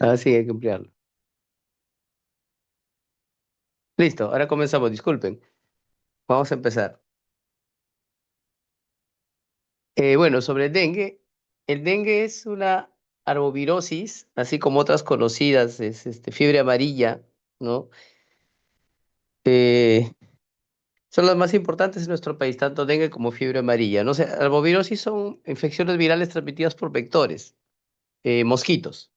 Así hay que emplearlo. Listo, ahora comenzamos, disculpen. Vamos a empezar. Bueno, sobre el dengue es una arbovirosis, así como otras conocidas, es fiebre amarilla, ¿no? Eh, Son las más importantes en nuestro país, tanto dengue como fiebre amarilla, ¿no? O sea, arbovirosis son infecciones virales transmitidas por vectores, mosquitos.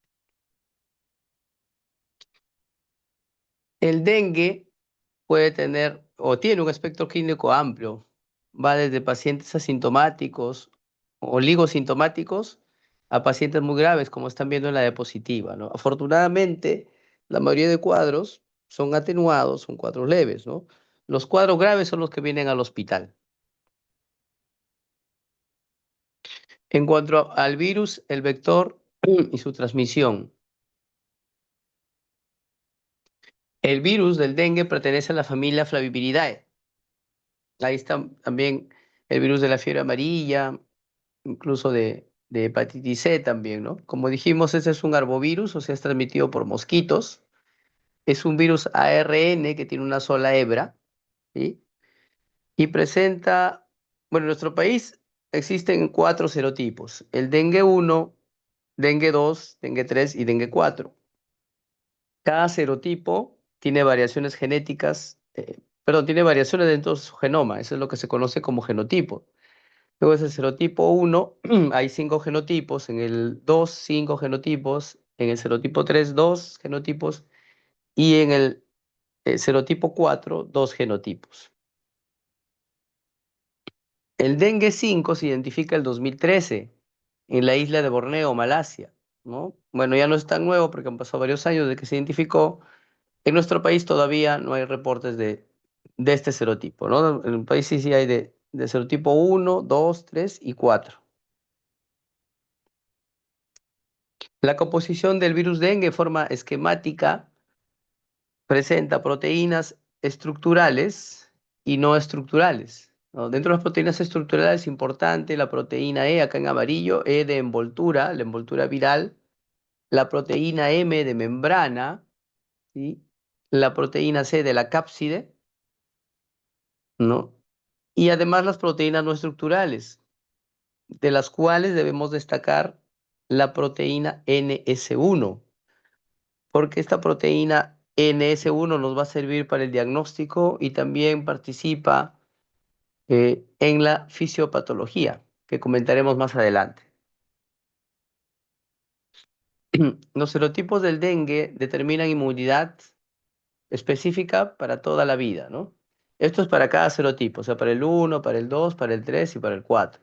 El dengue puede tener o tiene un espectro clínico amplio. Va desde pacientes asintomáticos o oligosintomáticos a pacientes muy graves, como están viendo en la diapositiva, ¿no? Afortunadamente, la mayoría de cuadros son atenuados, son cuadros leves, ¿no? Los cuadros graves son los que vienen al hospital. En cuanto al virus, el vector y su transmisión. El virus del dengue pertenece a la familia Flaviviridae. Ahí está también el virus de la fiebre amarilla, incluso de hepatitis C también, ¿no? Como dijimos, ese es un arbovirus, o sea, es transmitido por mosquitos. Es un virus ARN que tiene una sola hebra, ¿sí? Y presenta, bueno, en nuestro país existen cuatro serotipos: el dengue uno, dengue 2, dengue 3 y dengue 4. Cada serotipo tiene variaciones genéticas, perdón, tiene variaciones dentro de su genoma, eso es lo que se conoce como genotipo. Luego es el serotipo uno, hay 5 genotipos, en el 2 5 genotipos, en el serotipo 3 2 genotipos y en el serotipo 4 2 genotipos. El dengue 5 se identifica el 2013 en la isla de Borneo, Malasia, ¿no? Bueno, ya no es tan nuevo porque han pasado varios años de que se identificó. En nuestro país todavía no hay reportes de este serotipo, ¿no? En el país sí, sí hay de serotipo uno 2 3 y 4. La composición del virus dengue en forma esquemática presenta proteínas estructurales y no estructurales, ¿no? Dentro de las proteínas estructurales es importante la proteína E, acá en amarillo, E de envoltura, la envoltura viral, la proteína M de membrana, ¿sí? La proteína C de la cápside, ¿no? Y además las proteínas no estructurales, de las cuales debemos destacar la proteína NS1, porque esta proteína NS1 nos va a servir para el diagnóstico y también participa en la fisiopatología, que comentaremos más adelante. Los serotipos del dengue determinan inmunidad específica para toda la vida, ¿no? Esto es para cada serotipo, o sea, para el uno, para el 2, para el 3 y para el 4.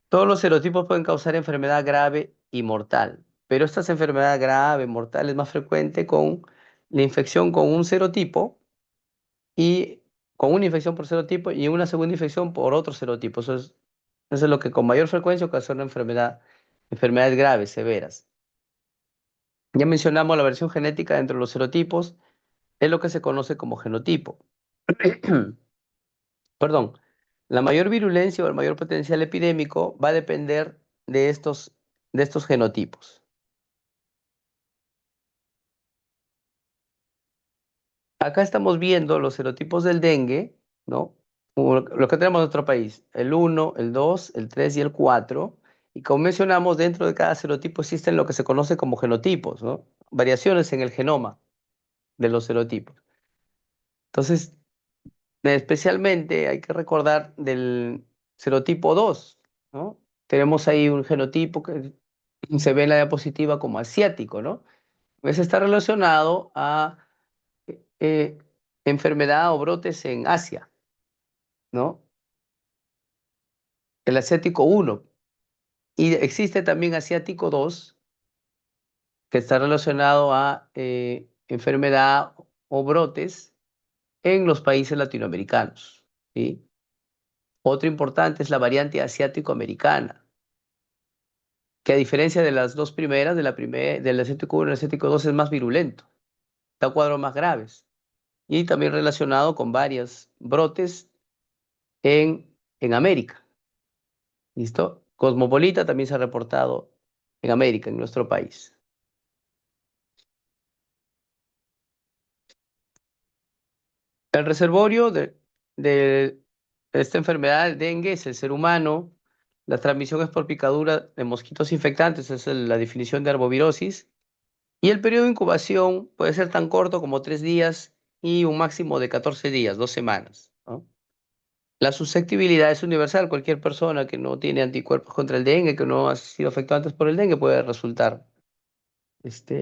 Todos los serotipos pueden causar enfermedad grave y mortal, pero esta enfermedad grave, mortal, es más frecuente con la infección con un serotipo y con una infección por serotipo y una segunda infección por otro serotipo. Eso es lo que con mayor frecuencia ocasiona enfermedades graves, severas. Ya mencionamos la versión genética entre los serotipos, es lo que se conoce como genotipo. Perdón, la mayor virulencia o el mayor potencial epidémico va a depender de estos genotipos. Acá estamos viendo los serotipos del dengue, ¿no? Lo que tenemos en nuestro país, el uno, el 2, el 3 y el 4. Y como mencionamos, dentro de cada serotipo existen lo que se conoce como genotipos, ¿no? Variaciones en el genoma de los serotipos. Entonces, especialmente hay que recordar del serotipo 2, ¿no? Tenemos ahí un genotipo que se ve en la diapositiva como asiático, ¿no? Ese está relacionado a eh, enfermedad o brotes en Asia, ¿no? El asiático uno. Y existe también asiático 2 que está relacionado a enfermedad o brotes en los países latinoamericanos, ¿sí? Otro importante es la variante asiático-americana, que a diferencia de las dos primeras, del asiático 1 y el asiático 2, es más virulento, da cuadros más graves y también relacionado con varios brotes en América. ¿Listo? Cosmopolita también se ha reportado en América, en nuestro país. El reservorio de esta enfermedad del dengue es el ser humano. La transmisión es por picadura de mosquitos infectantes, esa es la definición de arbovirosis. Y el periodo de incubación puede ser tan corto como 3 días y un máximo de 14 días, 2 semanas, ¿no? La susceptibilidad es universal. Cualquier persona que no tiene anticuerpos contra el dengue, que no ha sido afectada antes por el dengue, puede resultar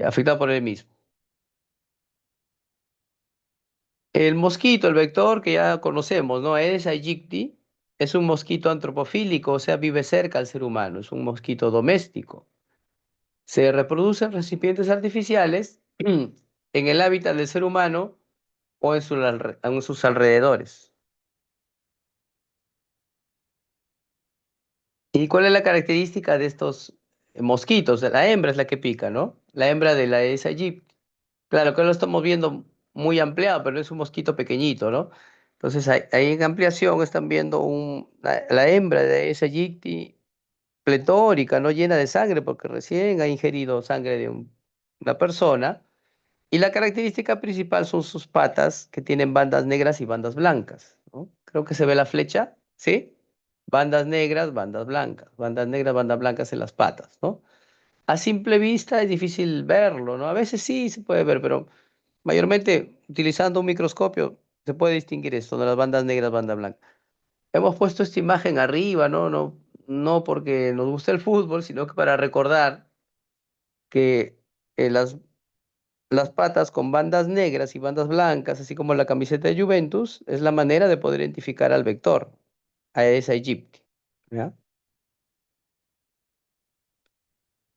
afectado por él mismo. El mosquito, el vector que ya conocemos, ¿no? Aedes aegypti, es un mosquito antropofílico, o sea, vive cerca al ser humano, es un mosquito doméstico. Se reproduce en recipientes artificiales en el hábitat del ser humano o en sus alrededores. ¿Y cuál es la característica de estos mosquitos? La hembra es la que pica, ¿no? La hembra de la Aedes aegypti. Claro que lo estamos viendo muy ampliado, pero es un mosquito pequeñito, ¿no? Entonces ahí en ampliación están viendo la hembra de Aedes aegypti pletórica, no llena de sangre, porque recién ha ingerido sangre de una persona. Y la característica principal son sus patas, que tienen bandas negras y bandas blancas, ¿no? Creo que se ve la flecha, ¿sí? Bandas negras, bandas blancas, bandas negras, bandas blancas en las patas, ¿no? A simple vista es difícil verlo, ¿no? A veces sí se puede ver, pero mayormente utilizando un microscopio se puede distinguir esto, de las bandas negras, banda blanca. Hemos puesto esta imagen arriba, ¿no? No porque nos guste el fútbol, sino que para recordar que las patas con bandas negras y bandas blancas, así como la camiseta de Juventus, es la manera de poder identificar al vector, a esa aegypti, ¿ya?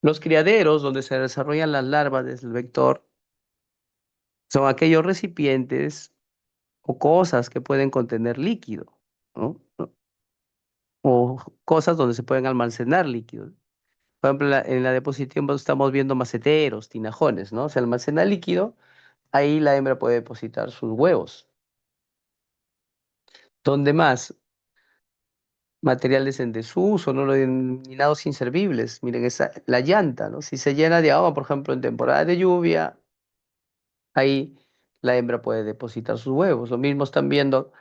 Los criaderos donde se desarrollan las larvas del vector son aquellos recipientes o cosas que pueden contener líquido, ¿no? O cosas donde se pueden almacenar líquidos. Por ejemplo, en la diapositiva estamos viendo maceteros, tinajones, ¿no? Se almacena líquido, ahí la hembra puede depositar sus huevos. ¿Dónde más? Materiales en desuso, no lo denominados inservibles. Miren, la llanta, ¿no? Si se llena de agua, por ejemplo, en temporada de lluvia, ahí la hembra puede depositar sus huevos. Lo mismo están viendo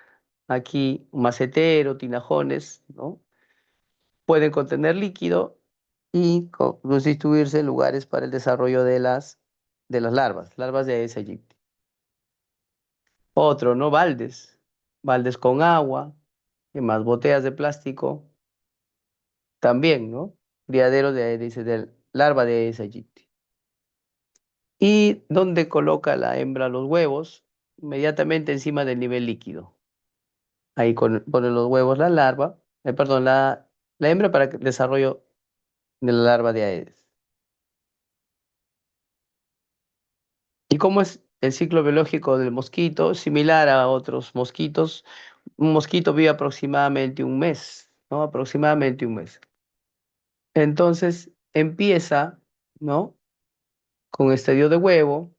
aquí, un macetero, tinajones, ¿no? Pueden contener líquido y constituirse en lugares para el desarrollo de las larvas de Aedes aegypti. Otro, ¿no? Baldes con agua, y más botellas de plástico, también, ¿no? Criadero de larva de Aedes aegypti. ¿Y dónde coloca la hembra los huevos? Inmediatamente encima del nivel líquido. Ahí pone los huevos la larva, perdón, la hembra para el desarrollo de la larva de Aedes. ¿Y cómo es el ciclo biológico del mosquito? Similar a otros mosquitos. Un mosquito vive aproximadamente un mes, ¿no? Aproximadamente un mes. Entonces empieza, ¿no? Con estadio de huevo,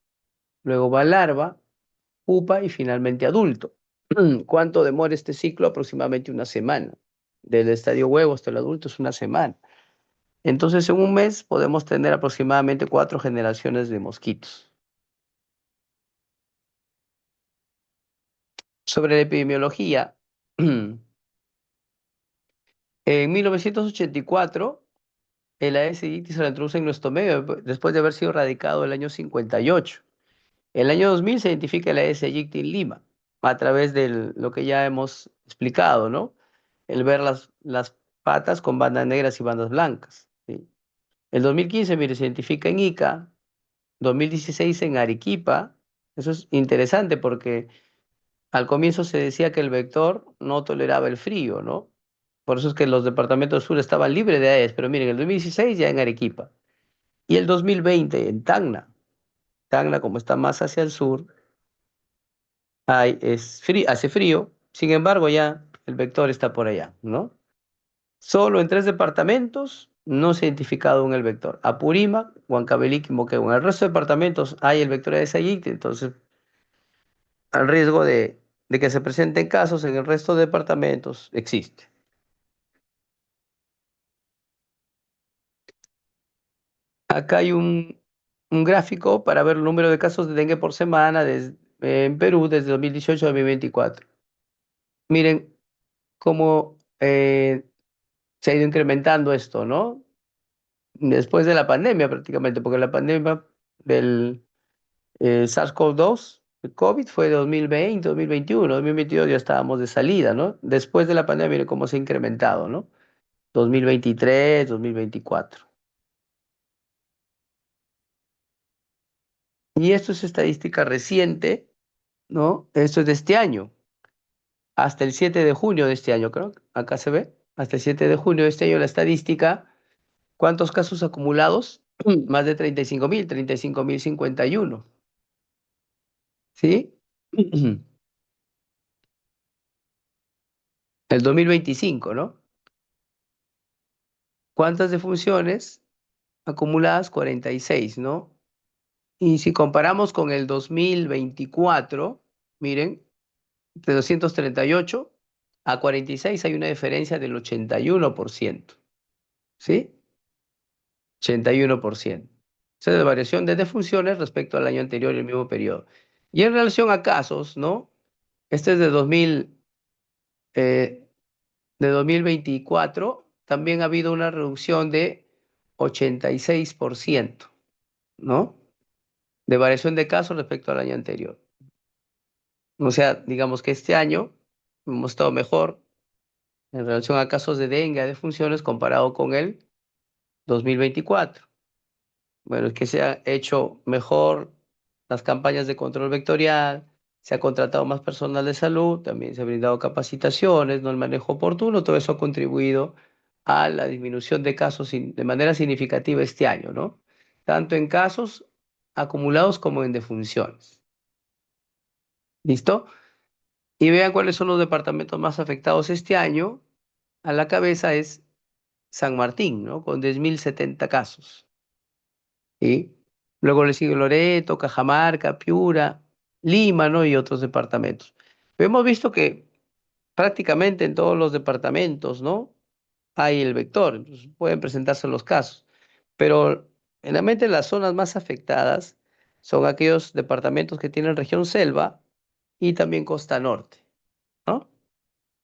luego va larva, pupa y finalmente adulto. ¿Cuánto demora este ciclo? Aproximadamente una semana. Del estadio huevo hasta el adulto es una semana. Entonces, en un mes podemos tener aproximadamente 4 generaciones de mosquitos. Sobre la epidemiología, en 1984, el Aedes aegypti se lo introduce en nuestro medio después de haber sido erradicado el año 58. El año 2000 se identifica el Aedes aegypti en Lima, a través de lo que ya hemos explicado, ¿no? El ver las patas con bandas negras y bandas blancas, ¿sí? El 2015, mire, se identifica en Ica, 2016 en Arequipa. Eso es interesante porque al comienzo se decía que el vector no toleraba el frío, ¿no? Por eso es que los departamentos del sur estaban libres de Aedes, pero miren, el 2016 ya en Arequipa. Y el 2020 en Tacna. Tacna, como está más hacia el sur, hace frío, sin embargo ya el vector está por allá, ¿no? Solo en 3 departamentos no se ha identificado aún el vector: Apurímac, Huancavelica y Moquegua. En el resto de departamentos hay el vector de Sayicte, entonces al riesgo de que se presenten casos en el resto de departamentos existe. Acá hay un gráfico para ver el número de casos de dengue por semana en Perú desde 2018 a 2024. Miren cómo se ha ido incrementando esto, ¿no? Después de la pandemia prácticamente, porque la pandemia del SARS-CoV-2, el COVID fue 2020, 2021, 2022 ya estábamos de salida, ¿no? Después de la pandemia, miren cómo se ha incrementado, ¿no? 2023, 2024. Y esto es estadística reciente, ¿no? Esto es de este año, hasta el 7 de junio de este año, creo. Acá se ve, hasta el 7 de junio de este año la estadística. ¿Cuántos casos acumulados? Más de 35.051, ¿sí? El 2025, ¿no? ¿Cuántas defunciones acumuladas? 46, ¿no? Y si comparamos con el 2024, miren, de 238 a 46 hay una diferencia del 81%, ¿sí? 81%. Esa es la variación de defunciones respecto al año anterior y el mismo periodo. Y en relación a casos, ¿no? Este es eh, de 2024, también ha habido una reducción de 86%, ¿no? De variación de casos respecto al año anterior. O sea, digamos que este año hemos estado mejor en relación a casos de dengue, a defunciones, comparado con el 2024. Bueno, es que se ha hecho mejor las campañas de control vectorial, se ha contratado más personal de salud, también se ha brindado capacitaciones, no el manejo oportuno, todo eso ha contribuido a la disminución de casos de manera significativa este año, ¿no? Tanto en casos acumulados como en defunciones. ¿Listo? Y vean cuáles son los departamentos más afectados este año. A la cabeza es San Martín, ¿no? Con 10.070 casos. ¿Sí? Luego le sigue Loreto, Cajamarca, Piura, Lima, ¿no? Y otros departamentos. Pero hemos visto que prácticamente en todos los departamentos, ¿no? Hay el vector, pues, pueden presentarse los casos. Pero generalmente las zonas más afectadas son aquellos departamentos que tienen región selva y también costa norte, ¿no?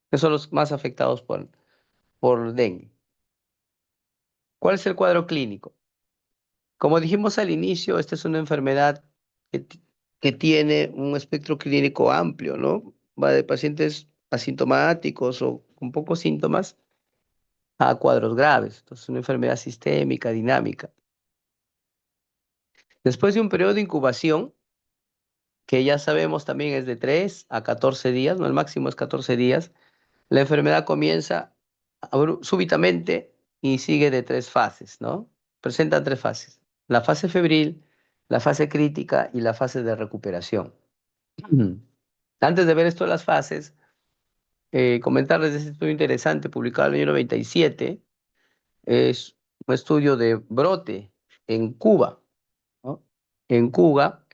Que son los más afectados por dengue. ¿Cuál es el cuadro clínico? Como dijimos al inicio, esta es una enfermedad que, que tiene un espectro clínico amplio, ¿no? Va de pacientes asintomáticos o con pocos síntomas a cuadros graves. Entonces, es una enfermedad sistémica, dinámica. Después de un periodo de incubación, que ya sabemos también es de 3 a 14 días, ¿no? El máximo es 14 días, la enfermedad comienza súbitamente y sigue de 3 fases, ¿no? Presenta 3 fases. La fase febril, la fase crítica y la fase de recuperación. Antes de ver esto de las fases, comentarles de este estudio interesante publicado en el año 97, es un estudio de brote en Cuba, ¿no? En Cuba,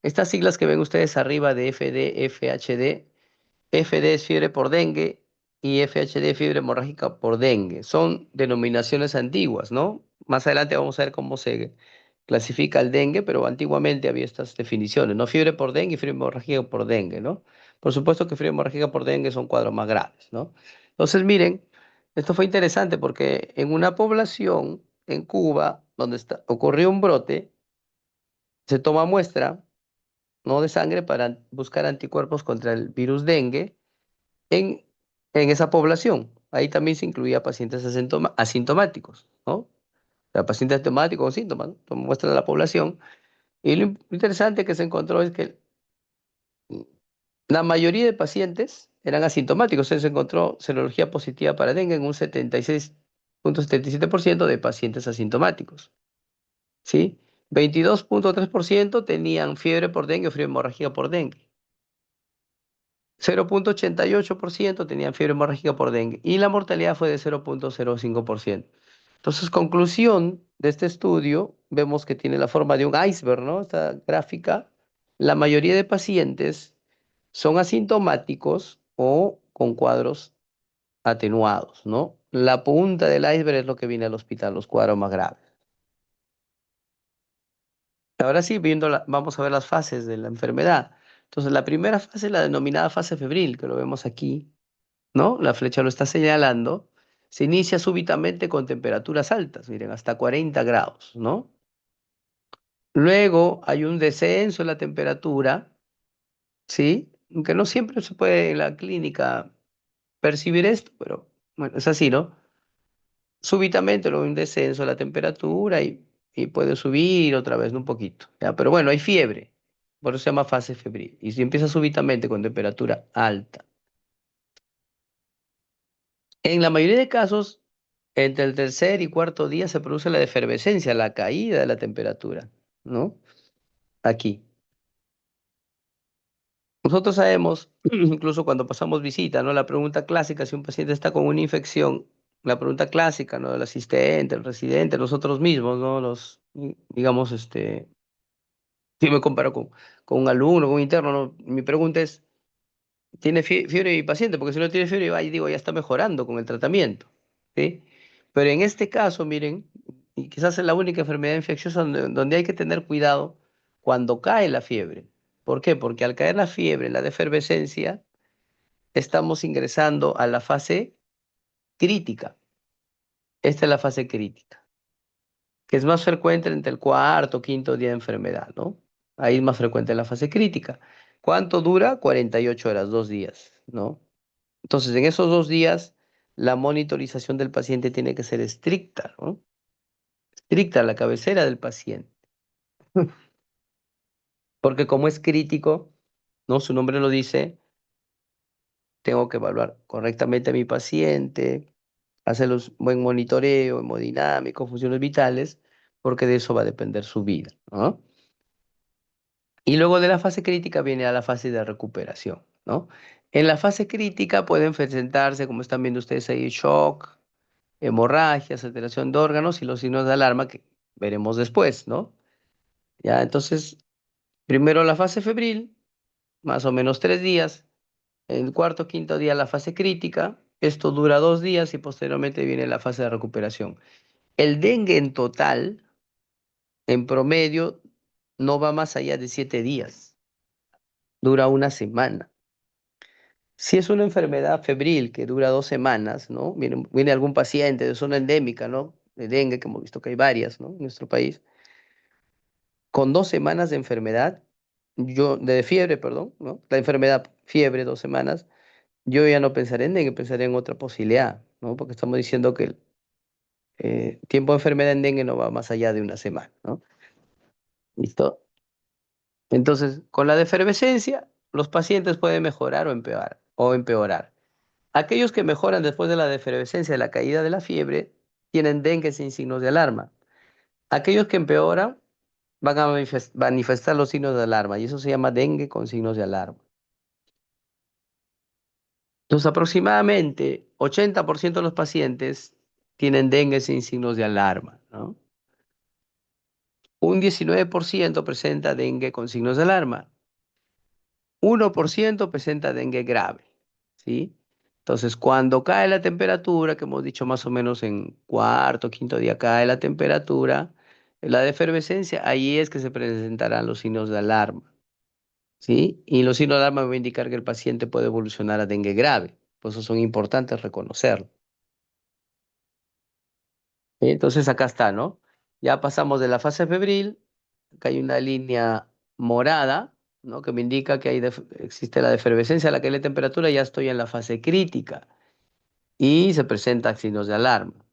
estas siglas que ven ustedes arriba de FD, FHD, FD es fiebre por dengue y FHD fiebre hemorrágica por dengue. Son denominaciones antiguas, ¿no? Más adelante vamos a ver cómo se clasifica el dengue, pero antiguamente había estas definiciones, ¿no? Fiebre por dengue y fiebre hemorrágica por dengue, ¿no? Por supuesto que fiebre hemorrágica por dengue son cuadros más graves, ¿no? Entonces, miren, esto fue interesante porque en una población en Cuba donde ocurrió un brote, se toma muestra, ¿no? De sangre para buscar anticuerpos contra el virus dengue en, en esa población. Ahí también se incluía pacientes asintomáticos, ¿no? O sea, pacientes asintomáticos con síntomas, ¿no? Toma muestra de la población. Y lo interesante que se encontró es que la mayoría de pacientes eran asintomáticos. Se encontró serología positiva para dengue en un 76,77% de pacientes asintomáticos, ¿sí? 22,3% tenían fiebre por dengue o fiebre hemorrágica por dengue. 0,88% tenían fiebre hemorrágica por dengue y la mortalidad fue de 0,05%. Entonces, conclusión de este estudio, vemos que tiene la forma de un iceberg, ¿no? Esta gráfica, la mayoría de pacientes son asintomáticos o con cuadros atenuados, ¿no? La punta del iceberg es lo que viene al hospital, los cuadros más graves. Ahora sí, vamos a ver las fases de la enfermedad. Entonces, la primera fase es la denominada fase febril, que lo vemos aquí, ¿no? La flecha lo está señalando. Se inicia súbitamente con temperaturas altas, miren, hasta 40 grados, ¿no? Luego hay un descenso en la temperatura, ¿sí? Aunque no siempre se puede en la clínica percibir esto, pero bueno, es así, ¿no? Súbitamente luego un descenso de la temperatura y puede subir otra vez, ¿no? Un poquito, ¿ya? Pero bueno, hay fiebre, por eso se llama fase febril. Y si empieza súbitamente con temperatura alta. En la mayoría de casos, entre el tercer y cuarto día se produce la efervescencia, la caída de la temperatura, ¿no? Aquí. Nosotros sabemos, incluso cuando pasamos visita, ¿no? La pregunta clásica, si un paciente está con una infección, la pregunta clásica, ¿no? Del asistente, el residente, nosotros mismos, ¿no? Digamos, si me comparo con un alumno, con un interno, ¿no? Mi pregunta es, ¿tiene fiebre mi paciente? Porque si no tiene fiebre, ahí digo, ya está mejorando con el tratamiento, ¿sí? Pero en este caso, miren, y quizás es la única enfermedad infecciosa donde hay que tener cuidado cuando cae la fiebre. ¿Por qué? Porque al caer la fiebre, la efervescencia, estamos ingresando a la fase crítica. Esta es la fase crítica, que es más frecuente entre el cuarto o quinto día de enfermedad, ¿no? Ahí es más frecuente la fase crítica. ¿Cuánto dura? 48 horas, 2 días, ¿no? Entonces, en esos 2 días, la monitorización del paciente tiene que ser estricta, ¿no? Estricta, la cabecera del paciente. Porque como es crítico, ¿no? Su nombre lo dice, tengo que evaluar correctamente a mi paciente, hacerle un buen monitoreo, hemodinámico, funciones vitales, porque de eso va a depender su vida, ¿no? Y luego de la fase crítica viene a la fase de recuperación, ¿no? En la fase crítica pueden presentarse, como están viendo ustedes ahí, shock, hemorragias, alteración de órganos y los signos de alarma que veremos después, ¿no? Ya, entonces, primero la fase febril, más o menos 3 días. El cuarto, quinto día la fase crítica. Esto dura 2 días y posteriormente viene la fase de recuperación. El dengue en total, en promedio, no va más allá de 7 días. Dura una semana. Si es una enfermedad febril que dura 2 semanas, ¿no? Viene algún paciente de zona endémica, ¿no? De dengue, que hemos visto que hay varias, ¿no? En nuestro país. Con 2 semanas de enfermedad, de fiebre, perdón, ¿no? La enfermedad, fiebre, 2 semanas, yo ya no pensaré en dengue, pensaré en otra posibilidad, ¿no? Porque estamos diciendo que el tiempo de enfermedad en dengue no va más allá de una semana, ¿no? ¿Listo? Entonces, con la defervescencia, los pacientes pueden mejorar o empeorar. Aquellos que mejoran después de la defervescencia, de la caída de la fiebre, tienen dengue sin signos de alarma. Aquellos que empeoran van a manifestar los signos de alarma y eso se llama dengue con signos de alarma. Entonces, aproximadamente 80% de los pacientes tienen dengue sin signos de alarma, ¿no? Un 19% presenta dengue con signos de alarma. 1% presenta dengue grave, ¿sí? Entonces, cuando cae la temperatura, que hemos dicho más o menos en cuarto, quinto día cae la temperatura, la de efervescencia, ahí es que se presentarán los signos de alarma, ¿sí? Y los signos de alarma van a indicar que el paciente puede evolucionar a dengue grave, por eso son importantes reconocerlo. Entonces, acá está, ¿no? Ya pasamos de la fase febril, acá hay una línea morada, ¿no? Que me indica que existe la efervescencia, a la que hay la temperatura, ya estoy en la fase crítica y se presentan signos de alarma,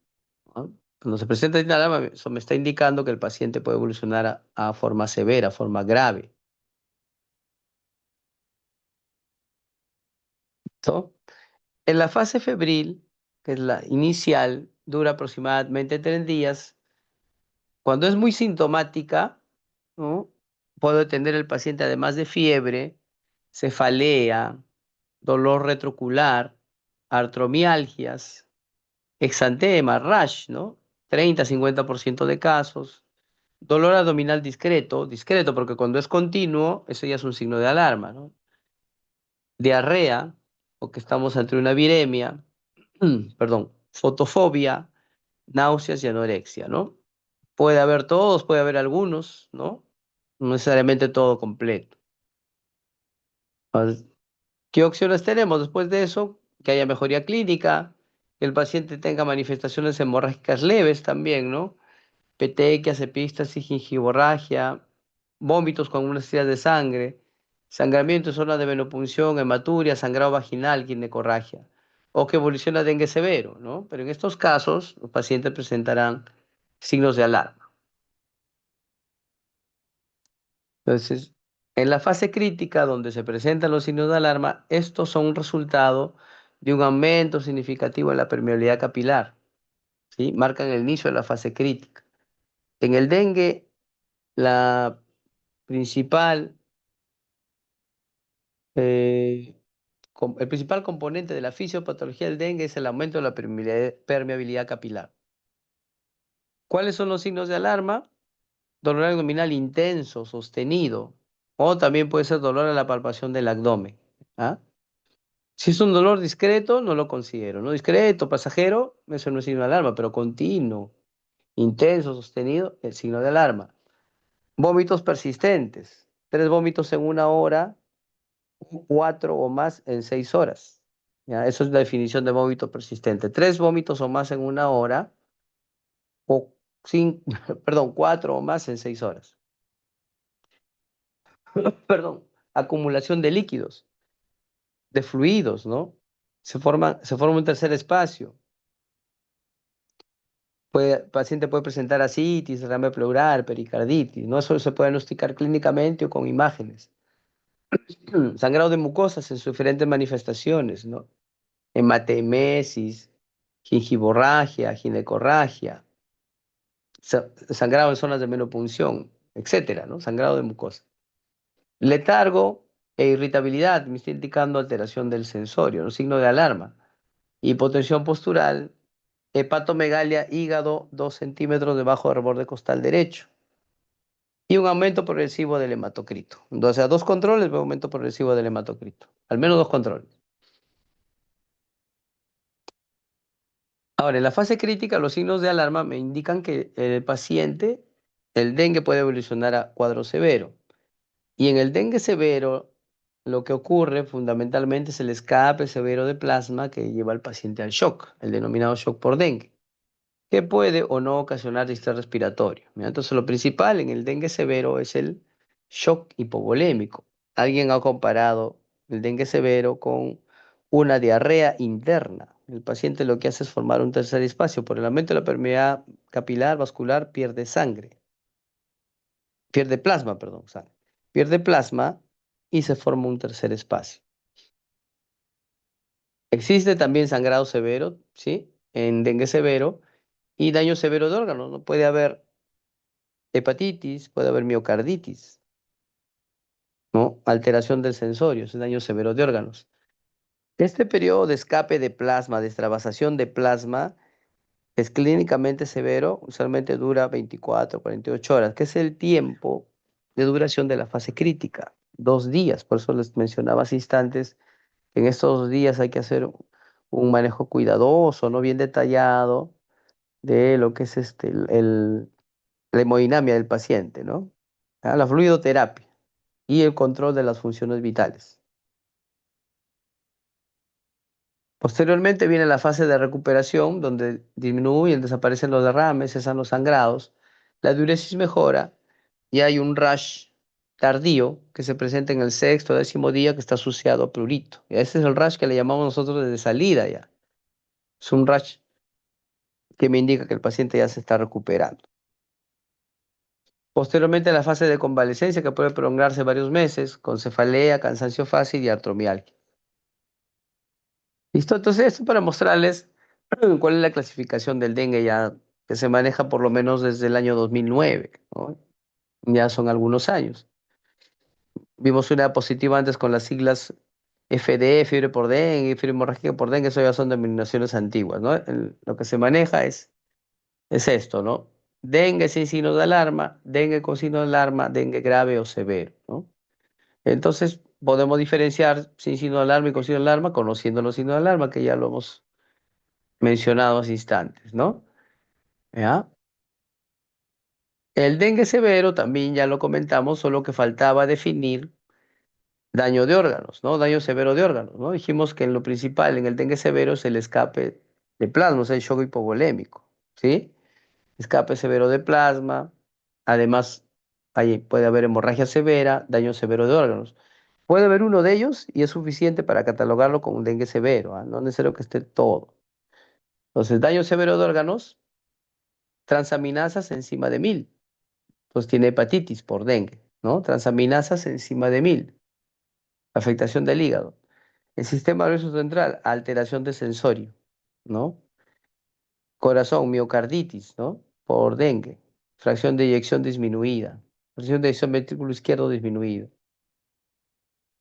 ¿no? Cuando se presenta signos de alarma, eso me está indicando que el paciente puede evolucionar a forma severa, a forma grave, ¿no? En la fase febril, que es la inicial, dura aproximadamente 3 días. Cuando es muy sintomática, ¿no? Puedo tener el paciente, además de fiebre, cefalea, dolor retrocular, artromialgias, exantema, rash, ¿no? 30-50% de casos. Dolor abdominal discreto, discreto porque cuando es continuo, eso ya es un signo de alarma, ¿no? Diarrea, porque estamos ante una viremia, perdón, fotofobia, náuseas y anorexia, ¿no? Puede haber todos, puede haber algunos, ¿no? No necesariamente todo completo. Pues, ¿qué opciones tenemos después de eso? Que haya mejoría clínica, que el paciente tenga manifestaciones hemorrágicas leves también, ¿no? Petequias, epístasis, gingivorragia, vómitos con unas tiras de sangre, sangramiento en zona de venopunción, hematuria, sangrado vaginal, ginecorragia, o que evoluciona a dengue severo, ¿no? Pero en estos casos, los pacientes presentarán signos de alarma. Entonces, en la fase crítica, donde se presentan los signos de alarma, estos son un resultado de un aumento significativo en la permeabilidad capilar, ¿sí? Marcan el inicio de la fase crítica. En el dengue, la principal, eh, el principal componente de la fisiopatología del dengue es el aumento de la permeabilidad capilar. ¿Cuáles son los signos de alarma? Dolor abdominal intenso, sostenido, o también puede ser dolor a la palpación del abdomen. ¿Ah? Si es un dolor discreto, no lo considero, ¿no? Discreto, pasajero, eso no es signo de alarma, pero continuo, intenso, sostenido, el signo de alarma. Vómitos persistentes, 3 vómitos en 1 hora, 4 o más en 6 horas. ¿Ya? Eso es la definición de vómito persistente. 3 vómitos o más en 1 hora, o perdón, 4 o más en 6 horas. Perdón, acumulación de líquidos, de fluidos, ¿no? Se forma un tercer espacio. El paciente puede presentar ascitis, derrame pleural, pericarditis, ¿no? Eso se puede diagnosticar clínicamente o con imágenes. Sangrado de mucosas en sus diferentes manifestaciones, ¿no? Hematemesis, gingivorragia, ginecorragia, sangrado en zonas de menopunción, etcétera, ¿no? Sangrado de mucosa. Letargo e irritabilidad, me está indicando alteración del sensorio, ¿no? Signo de alarma. Hipotensión postural, hepatomegalia, hígado 2 centímetros debajo del borde costal derecho. Y un aumento progresivo del hematocrito. O sea, 2 controles, un aumento progresivo del hematocrito. Al menos 2 controles. Ahora, en la fase crítica, los signos de alarma me indican que el paciente, el dengue puede evolucionar a cuadro severo. Y en el dengue severo, lo que ocurre fundamentalmente es el escape severo de plasma que lleva al paciente al shock, el denominado shock por dengue, que puede o no ocasionar distrés respiratorio. ¿Ya? Entonces, lo principal en el dengue severo es el shock hipovolémico. Alguien ha comparado el dengue severo con una diarrea interna. El paciente lo que hace es formar un tercer espacio. Por el aumento de la permeabilidad capilar vascular pierde sangre, pierde plasma, perdón, sangre. Pierde plasma y se forma un tercer espacio. Existe también sangrado severo, ¿sí? En dengue severo y daño severo de órganos, ¿no? Puede haber hepatitis, puede haber miocarditis, ¿no? Alteración del sensorio, es un daño severo de órganos. Este periodo de escape de plasma, de extravasación de plasma, es clínicamente severo, usualmente dura 24, 48 horas, que es el tiempo de duración de la fase crítica, 2 días. Por eso les mencionaba hace instantes que en estos 2 días hay que hacer un manejo cuidadoso, no bien detallado, de lo que es la hemodinamia del paciente, ¿no? Ah, la fluidoterapia y el control de las funciones vitales. Posteriormente viene la fase de recuperación, donde disminuyen, desaparecen los derrames, cesan los sangrados, la diuresis mejora y hay un rash tardío que se presenta en el sexto o 10.º día que está asociado a prurito. Y ese es el rash que le llamamos nosotros desde salida ya. Es un rash que me indica que el paciente ya se está recuperando. Posteriormente la fase de convalecencia que puede prolongarse varios meses con cefalea, cansancio fácil y artromialgia. ¿Listo? Entonces, esto para mostrarles cuál es la clasificación del dengue ya que se maneja por lo menos desde el año 2009, ¿no? Ya son algunos años. Vimos una diapositiva antes con las siglas FD, fiebre por dengue, fiebre hemorrágica por dengue, eso ya son denominaciones antiguas, ¿no? Lo que se maneja es esto, ¿no? Dengue sin signos de alarma, dengue con signos de alarma, dengue grave o severo, ¿no? Entonces, podemos diferenciar sin signo de alarma y con signo de alarma, conociendo los signos de alarma, que ya lo hemos mencionado hace instantes, ¿no? ¿Ya? El dengue severo también ya lo comentamos, solo que faltaba definir daño de órganos, ¿no? Daño severo de órganos, ¿no? Dijimos que en lo principal, en el dengue severo, es el escape de plasma, o sea, el shock hipovolémico, ¿sí? Escape severo de plasma, además ahí puede haber hemorragia severa, daño severo de órganos. Puede haber uno de ellos y es suficiente para catalogarlo como un dengue severo, ¿ah? No es necesario que esté todo. Entonces, daño severo de órganos, transaminasas encima de 1000. Entonces tiene hepatitis por dengue, ¿no? Transaminasas encima de 1000. Afectación del hígado. El sistema nervioso central, alteración de sensorio, ¿no? Corazón, miocarditis, ¿no? Por dengue. Fracción de eyección disminuida. Fracción de eyección ventrículo izquierdo disminuido.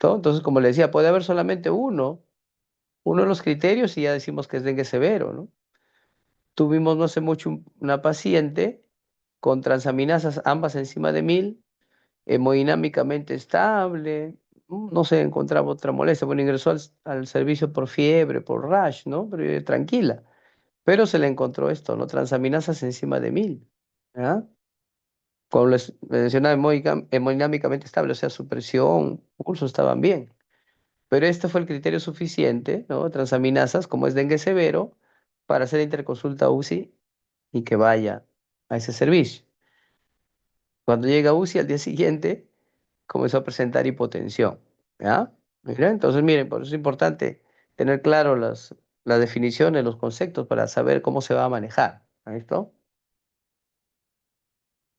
¿No? Entonces, como le decía, puede haber solamente uno de los criterios y ya decimos que es dengue severo, ¿no? Tuvimos no hace mucho una paciente con transaminasas ambas encima de 1000, hemodinámicamente estable, no se encontraba otra molestia. Bueno, ingresó al servicio por fiebre, por rash, ¿no? Pero tranquila. Pero se le encontró esto, ¿no? Transaminasas encima de 1000, ¿ah? Como les mencionaba, hemodinámicamente estable, o sea, su presión, pulso estaban bien. Pero este fue el criterio suficiente, ¿no? Transaminasas, como es dengue severo, para hacer interconsulta UCI y que vaya a ese servicio. Cuando llega a UCI al día siguiente, comenzó a presentar hipotensión, ¿ya? Mira, entonces, miren, por eso es importante tener claro las definiciones, los conceptos para saber cómo se va a manejar. ¿Listo?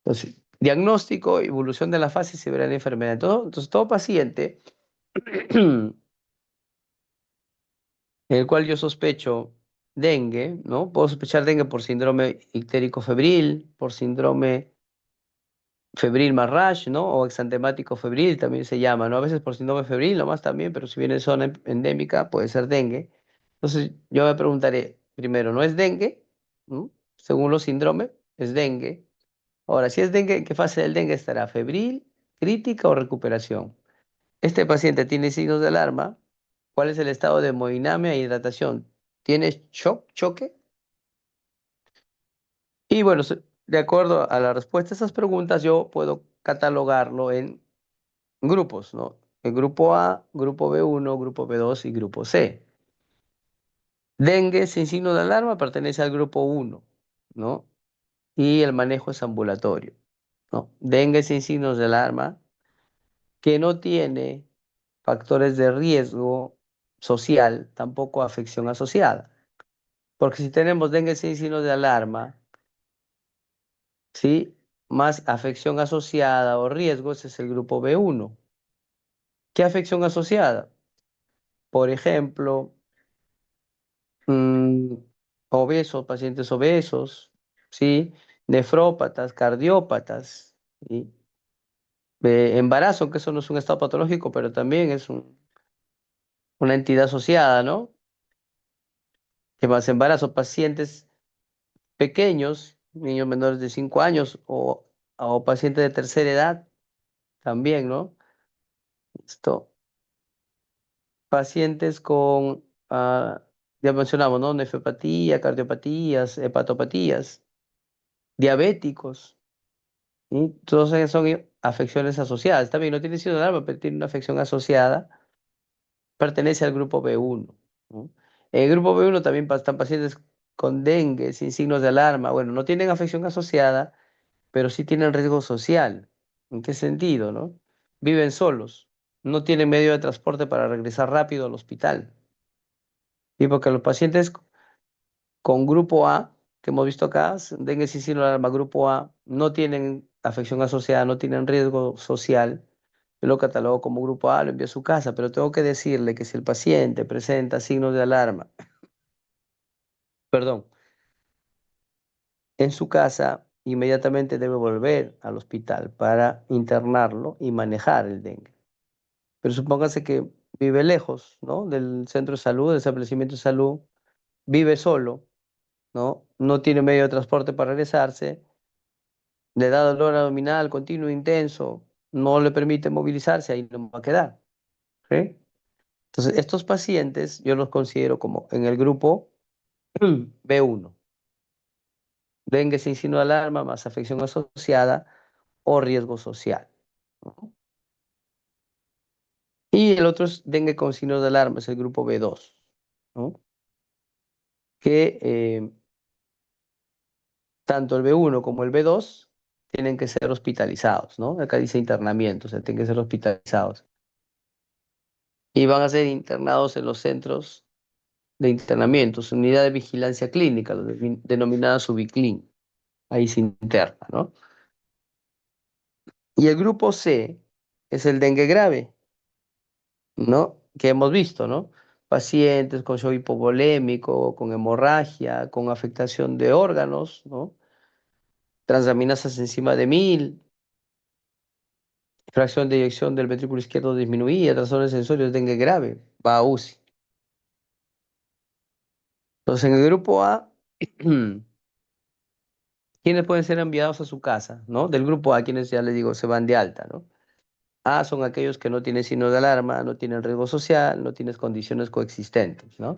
Entonces, diagnóstico, evolución de la fase y severidad de la enfermedad. Entonces, todo paciente en el cual yo sospecho dengue, ¿no? Puedo sospechar dengue por síndrome ictérico febril, por síndrome febril más rash, ¿no? O exantemático febril también se llama, ¿no? A veces por síndrome febril nomás también, pero si viene en zona endémica puede ser dengue. Entonces yo me preguntaré, primero, ¿no es dengue? ¿Mm? Según los síndromes, es dengue. Ahora, si es dengue, ¿en qué fase del dengue estará? ¿Febril, crítica o recuperación? Este paciente tiene signos de alarma. ¿Cuál es el estado de hemodinamia e hidratación? ¿Tiene shock, choque? Y bueno, de acuerdo a la respuesta a esas preguntas, yo puedo catalogarlo en grupos, ¿no? El grupo A, grupo B1, grupo B2 y grupo C. Dengue sin signo de alarma pertenece al grupo 1, ¿no? Y el manejo es ambulatorio, ¿no? Dengue sin signos de alarma que no tiene factores de riesgo social, tampoco afección asociada. Porque si tenemos dengue sin signos de alarma, ¿sí? Más afección asociada o riesgos es el grupo B1. ¿Qué afección asociada? Por ejemplo, mm, obesos, pacientes obesos, ¿sí? Nefrópatas, cardiópatas, ¿sí? Embarazo, que eso no es un estado patológico, pero también es una entidad asociada, ¿no? ¿Qué más? Embarazo, pacientes pequeños, niños menores de 5 años o pacientes de tercera edad, también, ¿no? Esto, pacientes con, ya mencionamos, ¿no? Nefropatía, cardiopatías, hepatopatías, diabéticos. Y todas esas son afecciones asociadas. También no tiene síndrome de Alarma, pero tiene una afección asociada. Pertenece al grupo B1, ¿no? En el grupo B1 también están pacientes con dengue sin signos de alarma. Bueno, no tienen afección asociada, pero sí tienen riesgo social. ¿En qué sentido, no? Viven solos, no tienen medio de transporte para regresar rápido al hospital. Y porque los pacientes con grupo A, que hemos visto acá, dengue sin signo de alarma, grupo A, no tienen afección asociada, no tienen riesgo social. Yo lo catalogo como grupo A, lo envío a su casa, pero tengo que decirle que si el paciente presenta signos de alarma, perdón, en su casa, inmediatamente debe volver al hospital para internarlo y manejar el dengue. Pero supóngase que vive lejos, ¿no? Del centro de salud, del establecimiento de salud, vive solo, ¿no? No tiene medio de transporte para regresarse, le da dolor abdominal continuo, intenso, no le permite movilizarse, ahí no va a quedar, ¿sí? Entonces, estos pacientes yo los considero como en el grupo B1, dengue sin signo de alarma, más afección asociada o riesgo social, ¿no? Y el otro es dengue con signos de alarma, es el grupo B2, ¿no? Que tanto el B1 como el B2 tienen que ser hospitalizados, ¿no? Acá dice internamiento, o sea, tienen que ser hospitalizados. Y van a ser internados en los centros de internamiento, su unidad de vigilancia clínica, denominada Subiclin. Ahí se interna, ¿no? Y el grupo C es el dengue grave, ¿no? Que hemos visto, ¿no? Pacientes con shock hipovolémico, con hemorragia, con afectación de órganos, ¿no? Transaminasas encima de 1000, fracción de eyección del ventrículo izquierdo disminuida, trastornos sensorios, dengue grave, va a UCI. Entonces, en el grupo A, ¿quiénes pueden ser enviados a su casa, ¿no? Del grupo A, quienes ya les digo, se van de alta, ¿no? A son aquellos que no tienen signo de alarma, no tienen riesgo social, no tienen condiciones coexistentes, ¿no?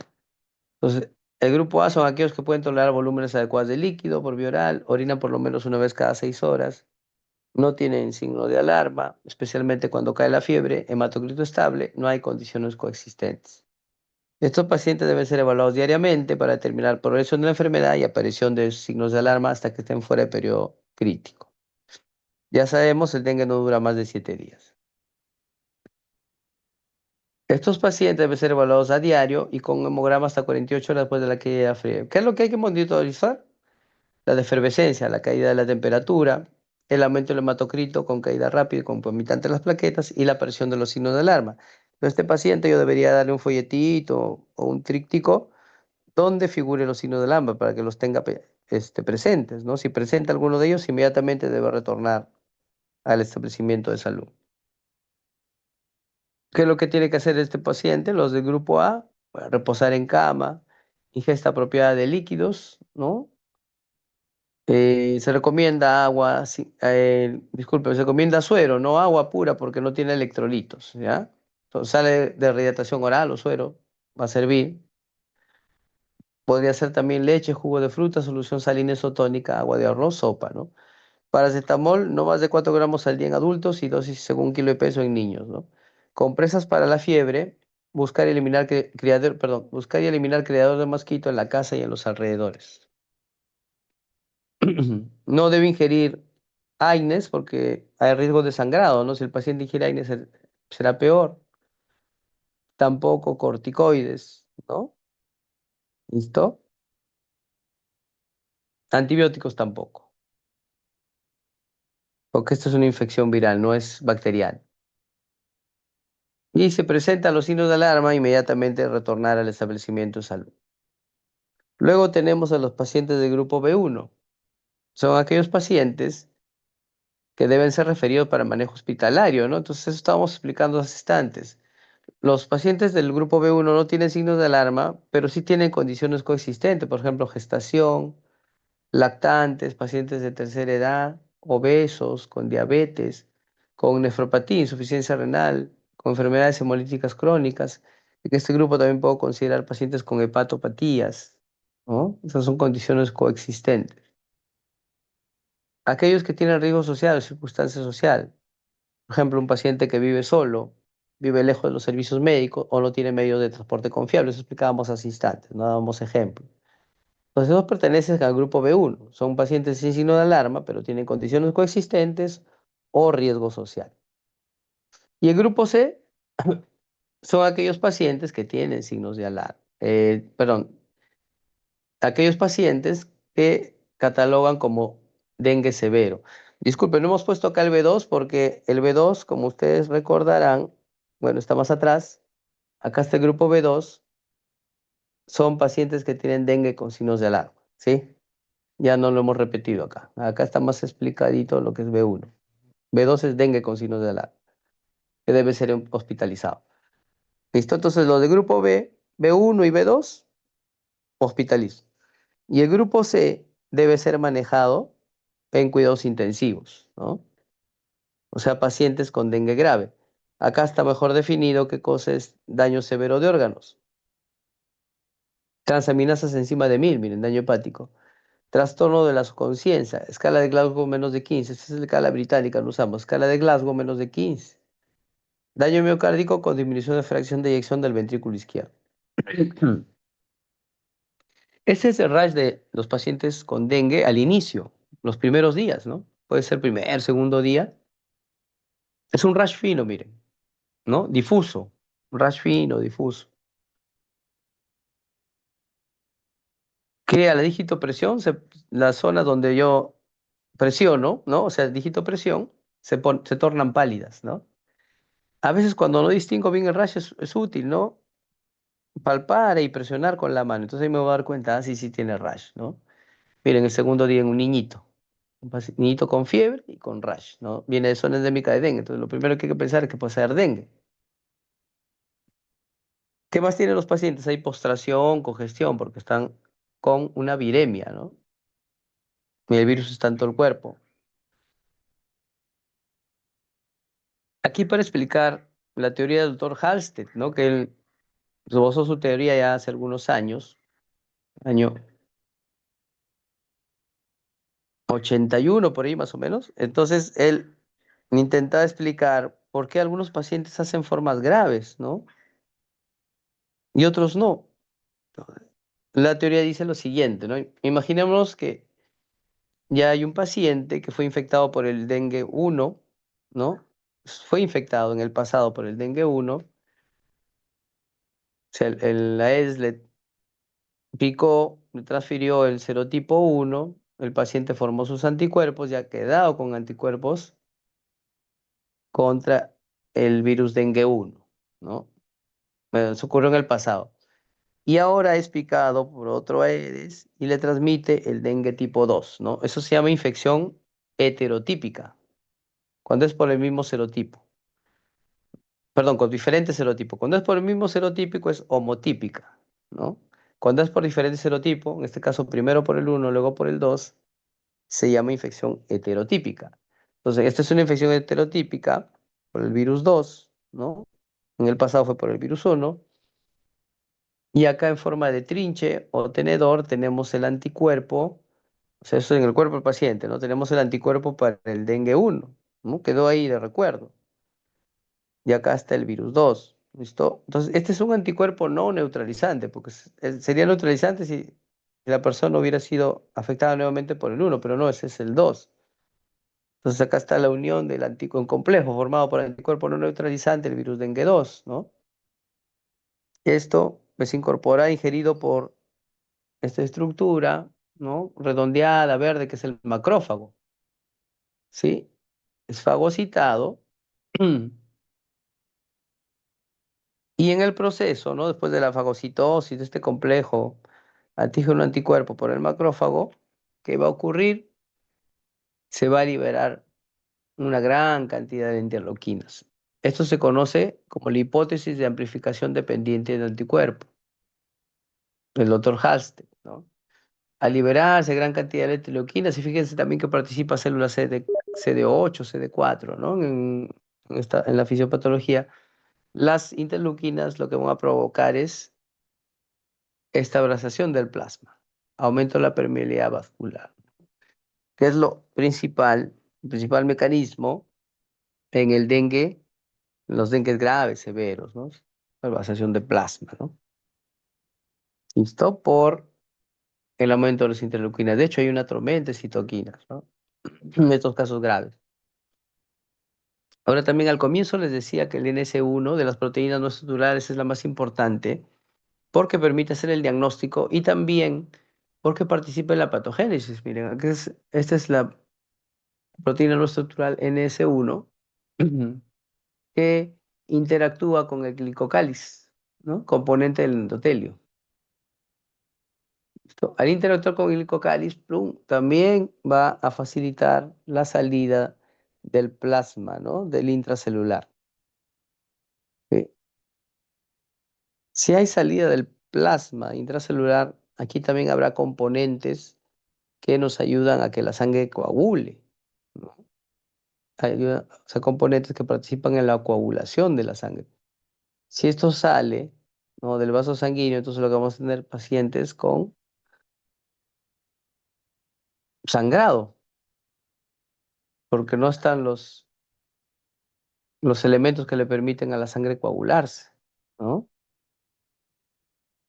Entonces, el grupo A son aquellos que pueden tolerar volúmenes adecuados de líquido por vía oral, orinan por lo menos una vez cada 6 horas, no tienen signo de alarma, especialmente cuando cae la fiebre, hematocrito estable, no hay condiciones coexistentes. Estos pacientes deben ser evaluados diariamente para determinar progresión de la enfermedad y aparición de signos de alarma hasta que estén fuera de periodo crítico. Ya sabemos, el dengue no dura más de 7 días. Estos pacientes deben ser evaluados a diario y con hemograma hasta 48 horas después de la caída de fiebre. ¿Qué es lo que hay que monitorizar? La efervescencia, la caída de la temperatura, el aumento del hematocrito con caída rápida y concomitante de las plaquetas y la aparición de los signos de alarma. A este paciente yo debería darle un folletito o un tríptico donde figure los signos de alarma para que los tenga presentes, ¿no? Si presenta alguno de ellos, inmediatamente debe retornar al establecimiento de salud. ¿Qué es lo que tiene que hacer este paciente? Los del grupo A, bueno, reposar en cama, ingesta apropiada de líquidos, ¿no? Se recomienda agua, disculpe, se recomienda suero, no agua pura porque no tiene electrolitos, ¿ya? Entonces, sale de rehidratación oral o suero, va a servir. Podría ser también leche, jugo de fruta, solución salina isotónica, agua de arroz, sopa, ¿no? Paracetamol, no más de 4 gramos al día en adultos y dosis según kilo de peso en niños, ¿no? Compresas para la fiebre, buscar y eliminar buscar y eliminar criador de mosquito en la casa y en los alrededores. No debe ingerir AINES porque hay riesgo de sangrado, ¿no? Si el paciente ingiere AINES será peor. Tampoco corticoides, ¿no? ¿Listo? Antibióticos tampoco, porque esto es una infección viral, no es bacteriana. Y se presentan los signos de alarma, inmediatamente retornar al establecimiento de salud. Luego tenemos a los pacientes del grupo B1. Son aquellos pacientes que deben ser referidos para manejo hospitalario, ¿no? Entonces, eso estábamos explicando hace instantes. Los pacientes del grupo B1 no tienen signos de alarma, pero sí tienen condiciones coexistentes, por ejemplo, gestación, lactantes, pacientes de tercera edad, obesos, con diabetes, con nefropatía, insuficiencia renal, con enfermedades hemolíticas crónicas. En este grupo también puedo considerar pacientes con hepatopatías, ¿no? Esas son condiciones coexistentes. Aquellos que tienen riesgo social o circunstancia social, por ejemplo, un paciente que vive solo, vive lejos de los servicios médicos o no tiene medios de transporte confiables, eso explicábamos hace instantes, no dábamos ejemplos. Los esos pertenecen al grupo B1, son pacientes sin signo de alarma, pero tienen condiciones coexistentes o riesgo social. Y el grupo C son aquellos pacientes que tienen signos de alarma, perdón, aquellos pacientes que catalogan como dengue severo. Disculpen, no hemos puesto acá el B2 porque el B2, como ustedes recordarán, bueno, está más atrás, acá está el grupo B2, son pacientes que tienen dengue con signos de alarma, ¿sí? Ya no lo hemos repetido acá. Acá está más explicadito lo que es B1. B2 es dengue con signos de alarma, que debe ser hospitalizado. ¿Listo? Entonces, los de grupo B, B1 y B2, hospitalizo. Y el grupo C debe ser manejado en cuidados intensivos, ¿no? O sea, pacientes con dengue grave. Acá está mejor definido qué cosa es daño severo de órganos. Transaminasas encima de 1000, miren, daño hepático. Trastorno de la conciencia, escala de Glasgow menos de 15. Esta es la escala británica, no usamos. Escala de Glasgow menos de 15. Daño miocárdico con disminución de fracción de eyección del ventrículo izquierdo. Este es el rash de los pacientes con dengue al inicio, los primeros días, ¿no? Puede ser primer, segundo día. Es un rash fino, miren, ¿no? Difuso. Un rash fino, difuso. Que a la dígito presión, la zona donde yo presiono, ¿no? O sea, dígito presión, se tornan pálidas, ¿no? A veces cuando no distingo bien el rash es útil, ¿no? Palpar y presionar con la mano. Entonces ahí me voy a dar cuenta, sí, sí tiene rash, ¿no? Miren, el segundo día en un niñito. Niñito con fiebre y con rash, ¿no? Viene de zona endémica de dengue. Entonces lo primero que hay que pensar es que puede ser dengue. ¿Qué más tienen los pacientes? Hay postración, congestión, porque están con una viremia, ¿no? Y el virus está en todo el cuerpo. Aquí para explicar la teoría del doctor Halsted, ¿no? Que él esbozó su teoría ya hace algunos años, año 81 por ahí más o menos. Entonces él intentaba explicar por qué algunos pacientes hacen formas graves, ¿no? Y otros no. La teoría dice lo siguiente, ¿no? Imaginemos que ya hay un paciente que fue infectado por el dengue 1, ¿no? Fue infectado en el pasado por el dengue 1, o sea, la Aedes le picó, le transfirió el serotipo 1, el paciente formó sus anticuerpos, ya ha quedado con anticuerpos contra el virus dengue 1, ¿no? Eso ocurrió en el pasado. Y ahora es picado por otro Aedes y le transmite el dengue tipo 2, ¿no? Eso se llama infección heterotípica, cuando es por el mismo serotipo. Perdón, con diferentes serotipos. Cuando es por el mismo serotípico es homotípica, ¿no? Cuando es por diferente serotipo, en este caso primero por el uno, luego por el 2, se llama infección heterotípica. Entonces, esta es una infección heterotípica por el virus 2, ¿no? En el pasado fue por el virus 1. Y acá en forma de trinche o tenedor tenemos el anticuerpo, o sea, eso en el cuerpo del paciente, ¿no? Tenemos el anticuerpo para el dengue 1, ¿no? Quedó ahí de recuerdo. Y acá está el virus 2, ¿listo? Entonces, este es un anticuerpo no neutralizante, porque sería neutralizante si la persona hubiera sido afectada nuevamente por el 1, pero no, ese es el 2. Entonces, acá está la unión del anticuerpo complejo formado por el anticuerpo no neutralizante, el virus dengue 2, ¿no? Esto es incorporado, ingerido por esta estructura, ¿no? Redondeada, verde, que es el macrófago, ¿sí? Es fagocitado. Y en el proceso, ¿no? Después de la fagocitosis, de este complejo antígeno-anticuerpo por el macrófago, ¿qué va a ocurrir? Se va a liberar una gran cantidad de interleuquinas. Esto se conoce como la hipótesis de amplificación dependiente de anticuerpo, del doctor Halsted, ¿no? Al liberarse gran cantidad de interleuquinas, y fíjense también que participa células CD8, CD4, ¿no? En la fisiopatología, las interleuquinas lo que van a provocar es estabilización del plasma, aumento de la permeabilidad vascular, que es lo principal, el principal mecanismo en el dengue, en los dengues graves, severos, ¿no? Salvación de plasma, ¿no? ¿Listo? Por el aumento de las interleuquinas. De hecho, hay una tormenta de citoquinas, ¿no? En estos casos graves. Ahora también al comienzo les decía que el NS1 de las proteínas no estructurales es la más importante porque permite hacer el diagnóstico y también porque participa en la patogénesis. Miren, esta es la proteína no estructural NS1 que interactúa con el glicocáliz, ¿no? Componente del endotelio. ¿Listo? Al interactuar con el glicocáliz, plum, también va a facilitar la salida del plasma, ¿no? Del intracelular. ¿Sí? Si hay salida del plasma intracelular, aquí también habrá componentes que nos ayudan a que la sangre coagule, ¿no? O sea, componentes que participan en la coagulación de la sangre. Si esto sale, ¿no? Del vaso sanguíneo, entonces lo que vamos a tener pacientes con sangrado, porque no están los los elementos que le permiten a la sangre coagularse, ¿no?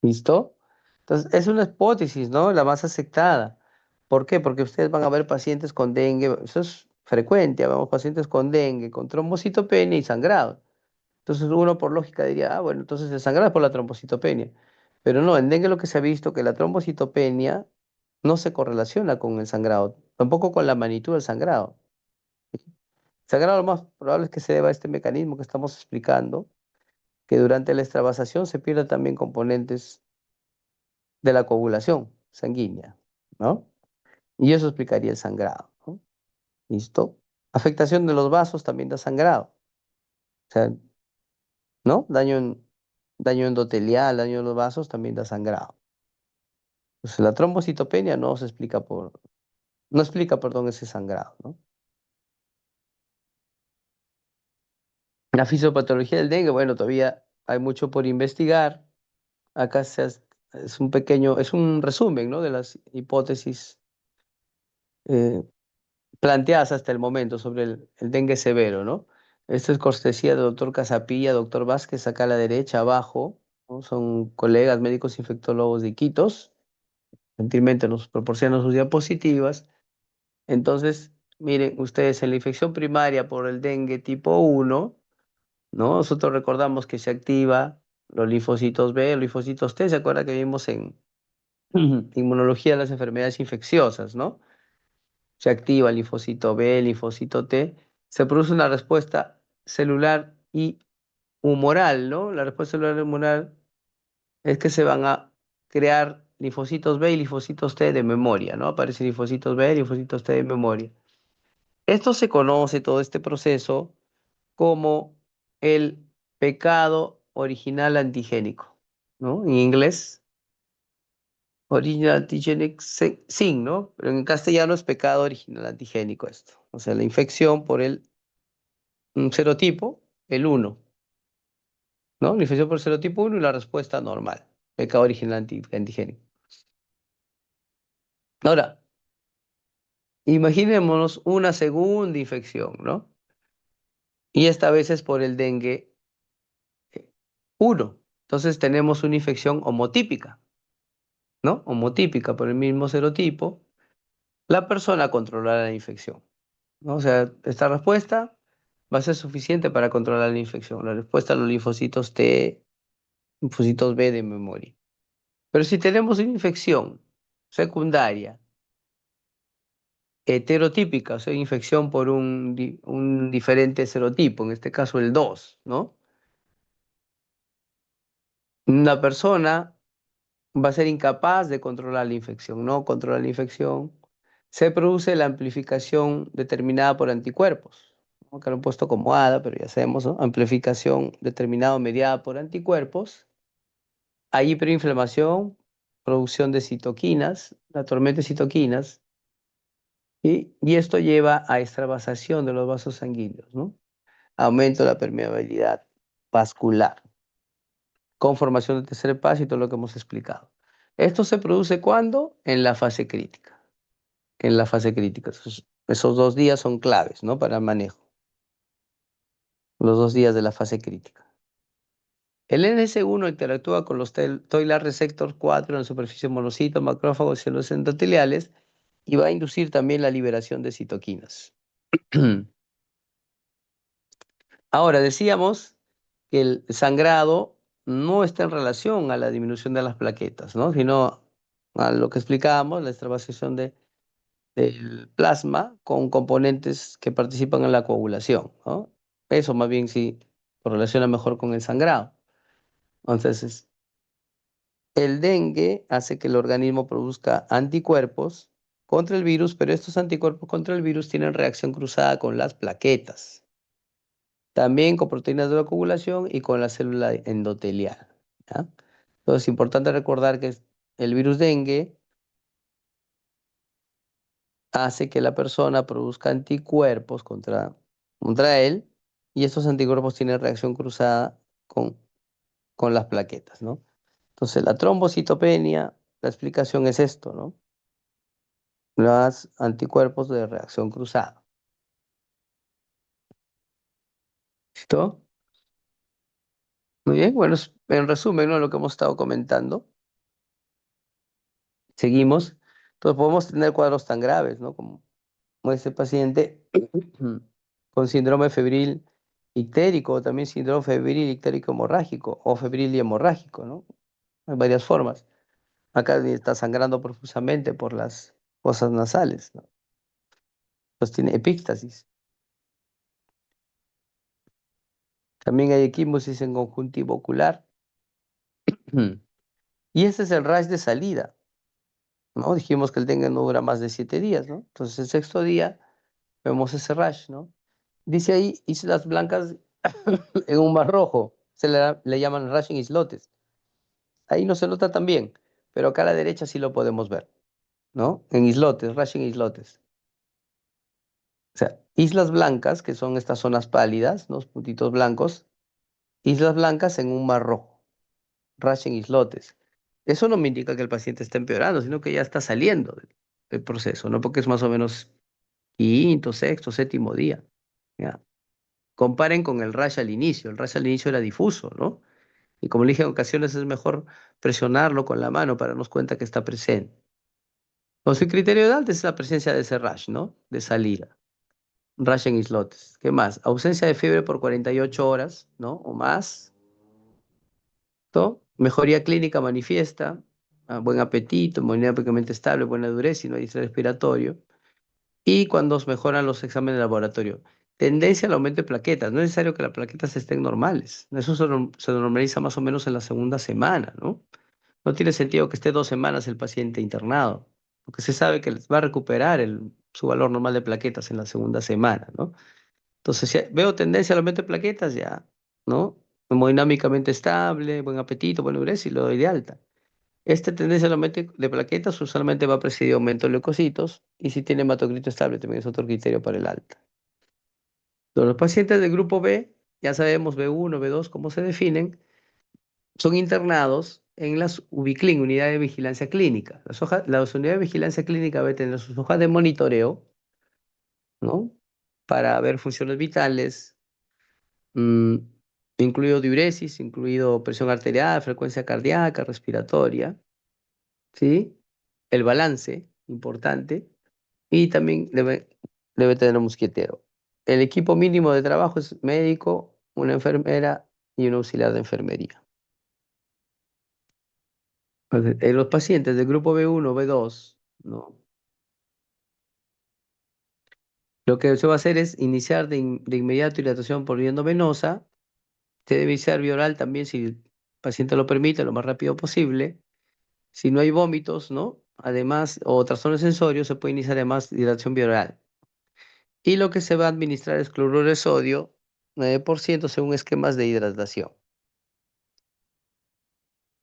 ¿Listo? Entonces, es una hipótesis, ¿no? La más aceptada. ¿Por qué? Porque ustedes van a ver pacientes con dengue, eso es frecuente, vemos pacientes con dengue, con trombocitopenia y sangrado. Entonces uno por lógica diría, ah, bueno, entonces el sangrado es por la trombocitopenia. Pero no, en dengue lo que se ha visto que la trombocitopenia no se correlaciona con el sangrado, tampoco con la magnitud del sangrado. El sangrado lo más probable es que se deba a este mecanismo que estamos explicando, que durante la extravasación se pierden también componentes de la coagulación sanguínea, ¿no? Y eso explicaría el sangrado, ¿no? ¿Listo? Afectación de los vasos también da sangrado, o sea, ¿no? Daño endotelial, daño de los vasos también da sangrado. Pues la trombocitopenia no se explica no explica, perdón, ese sangrado, ¿no? La fisiopatología del dengue, bueno, todavía hay mucho por investigar. Acá es un pequeño, es un resumen, ¿no? De las hipótesis eh, planteadas hasta el momento sobre el dengue severo, ¿no? Esto es cortesía del doctor Casapilla, doctor Vázquez, acá a la derecha, abajo, ¿no? Son colegas médicos infectólogos de Iquitos, gentilmente nos proporcionan sus diapositivas. Entonces, miren, ustedes en la infección primaria por el dengue tipo 1, ¿no? Nosotros recordamos que se activa los linfocitos B, los linfocitos T, ¿se acuerda que vimos en inmunología de las enfermedades infecciosas, ¿no? Se activa el linfocito B, el linfocito T, se produce una respuesta celular y humoral, ¿no? La respuesta celular y humoral es que se van a crear linfocitos B y linfocitos T de memoria, ¿no? Aparecen linfocitos B y linfocitos T de memoria. Esto se conoce, todo este proceso, como el pecado original antigénico, ¿no? En inglés, original antigenic sin, ¿no? Pero en castellano es pecado original antigénico esto. O sea, la infección por el serotipo, el 1, ¿no? La infección por el serotipo 1 y la respuesta normal, pecado original antigénico. Ahora, imaginémonos una segunda infección, ¿no? Y esta vez es por el dengue 1. Entonces tenemos una infección homotípica, ¿no? Homotípica por el mismo serotipo. La persona controlará la infección, ¿no? O sea, esta respuesta va a ser suficiente para controlar la infección. La respuesta a los linfocitos T, linfocitos B de memoria. Pero si tenemos una infección secundaria, heterotípica, o sea, infección por un diferente serotipo, en este caso el 2, ¿no? Una persona va a ser incapaz de controlar la infección, no controla la infección. Se produce la amplificación determinada por anticuerpos, ¿no? Que lo han puesto como ADA, pero ya sabemos, ¿no? Amplificación determinada o mediada por anticuerpos. Hay hiperinflamación, producción de citoquinas, la tormenta de citoquinas, y esto lleva a extravasación de los vasos sanguíneos, ¿no? Aumento de la permeabilidad vascular, con formación de tercer paso y todo lo que hemos explicado. Esto se produce ¿cuándo? En la fase crítica. En la fase crítica. Esos 2 días son claves, ¿no? Para el manejo. Los 2 días de la fase crítica. El NS1 interactúa con los Toilar receptor 4 en la superficie monocitos, macrófagos y células endoteliales y va a inducir también la liberación de citoquinas. Ahora, decíamos que el sangrado no está en relación a la disminución de las plaquetas, ¿no? Sino a lo que explicábamos, la extravasación del plasma con componentes que participan en la coagulación, ¿no? Eso más bien sí correlaciona mejor con el sangrado. Entonces, el dengue hace que el organismo produzca anticuerpos contra el virus, pero estos anticuerpos contra el virus tienen reacción cruzada con las plaquetas, también con proteínas de la coagulación y con la célula endotelial, ¿ya? Entonces, es importante recordar que el virus dengue hace que la persona produzca anticuerpos contra él y estos anticuerpos tienen reacción cruzada con las plaquetas, ¿no? Entonces, la trombocitopenia, la explicación es esto, ¿no? Los anticuerpos de reacción cruzada. ¿Listo? Muy bien, bueno, en resumen, ¿no? Lo que hemos estado comentando. Seguimos. Entonces podemos tener cuadros tan graves, ¿no? Como este paciente con síndrome febril ictérico, o también síndrome febril ictérico hemorrágico, o febril y hemorrágico, ¿no? Hay varias formas. Acá está sangrando profusamente por las fosas nasales, ¿no? Pues tiene epíctasis. También hay equimosis en conjuntivo ocular. Y ese es el rash de salida, ¿no? Dijimos que el dengue no dura más de 7 días, ¿no? Entonces el sexto día vemos ese rash, ¿no? Dice ahí islas blancas en un mar rojo. Le llaman rash en islotes. Ahí no se nota tan bien, pero acá a la derecha sí lo podemos ver, ¿no? En islotes, rash en islotes. O sea, islas blancas, que son estas zonas pálidas, los puntitos blancos, islas blancas en un mar rojo, rash en islotes. Eso no me indica que el paciente está empeorando, sino que ya está saliendo del proceso, ¿no? Porque es más o menos quinto, sexto, séptimo día. ¿Ya? Comparen con el rash al inicio. El rash al inicio era difuso, ¿no? Y como le dije, en ocasiones es mejor presionarlo con la mano para darnos cuenta que está presente. Entonces, el criterio de alta es la presencia de ese rash, ¿no? De salida. Rash en islotes. ¿Qué más? Ausencia de fiebre por 48 horas, ¿no? O más. ¿No? Mejoría clínica manifiesta. Buen apetito, movilidad prácticamente estable, buena dureza y no hay estrés respiratorio. Y cuando mejoran los exámenes de laboratorio. Tendencia al aumento de plaquetas. No es necesario que las plaquetas estén normales. Eso se normaliza más o menos en la segunda semana, ¿no? No tiene sentido que esté 2 semanas el paciente internado, porque se sabe que va a recuperar su valor normal de plaquetas en la segunda semana, ¿no? Entonces, si veo tendencia al aumento de plaquetas, ya, ¿no? Hemodinámicamente estable, buen apetito, buena dureza y lo doy de alta. Esta tendencia al aumento de plaquetas usualmente va a presidir aumento de leucocitos y si tiene hematocrito estable también es otro criterio para el alta. Los pacientes del grupo B, ya sabemos B1, B2, cómo se definen, son internados en las UBICLIN, unidades de vigilancia clínica. Las unidades de vigilancia clínica deben tener sus hojas de monitoreo, ¿no? Para ver funciones vitales, mm, incluido diuresis, incluido presión arterial, frecuencia cardíaca, respiratoria, ¿sí? El balance, importante, y también debe tener un mosquitero. El equipo mínimo de trabajo es médico, una enfermera y un auxiliar de enfermería. Entonces, en los pacientes del grupo B1, B2, ¿no? Lo que se va a hacer es iniciar de inmediato hidratación por vía endovenosa. Se debe iniciar vía oral también si el paciente lo permite, lo más rápido posible. Si no hay vómitos, ¿no? Además, o trastornos sensorios, se puede iniciar además hidratación vía oral. Y lo que se va a administrar es cloruro de sodio, 9% según esquemas de hidratación.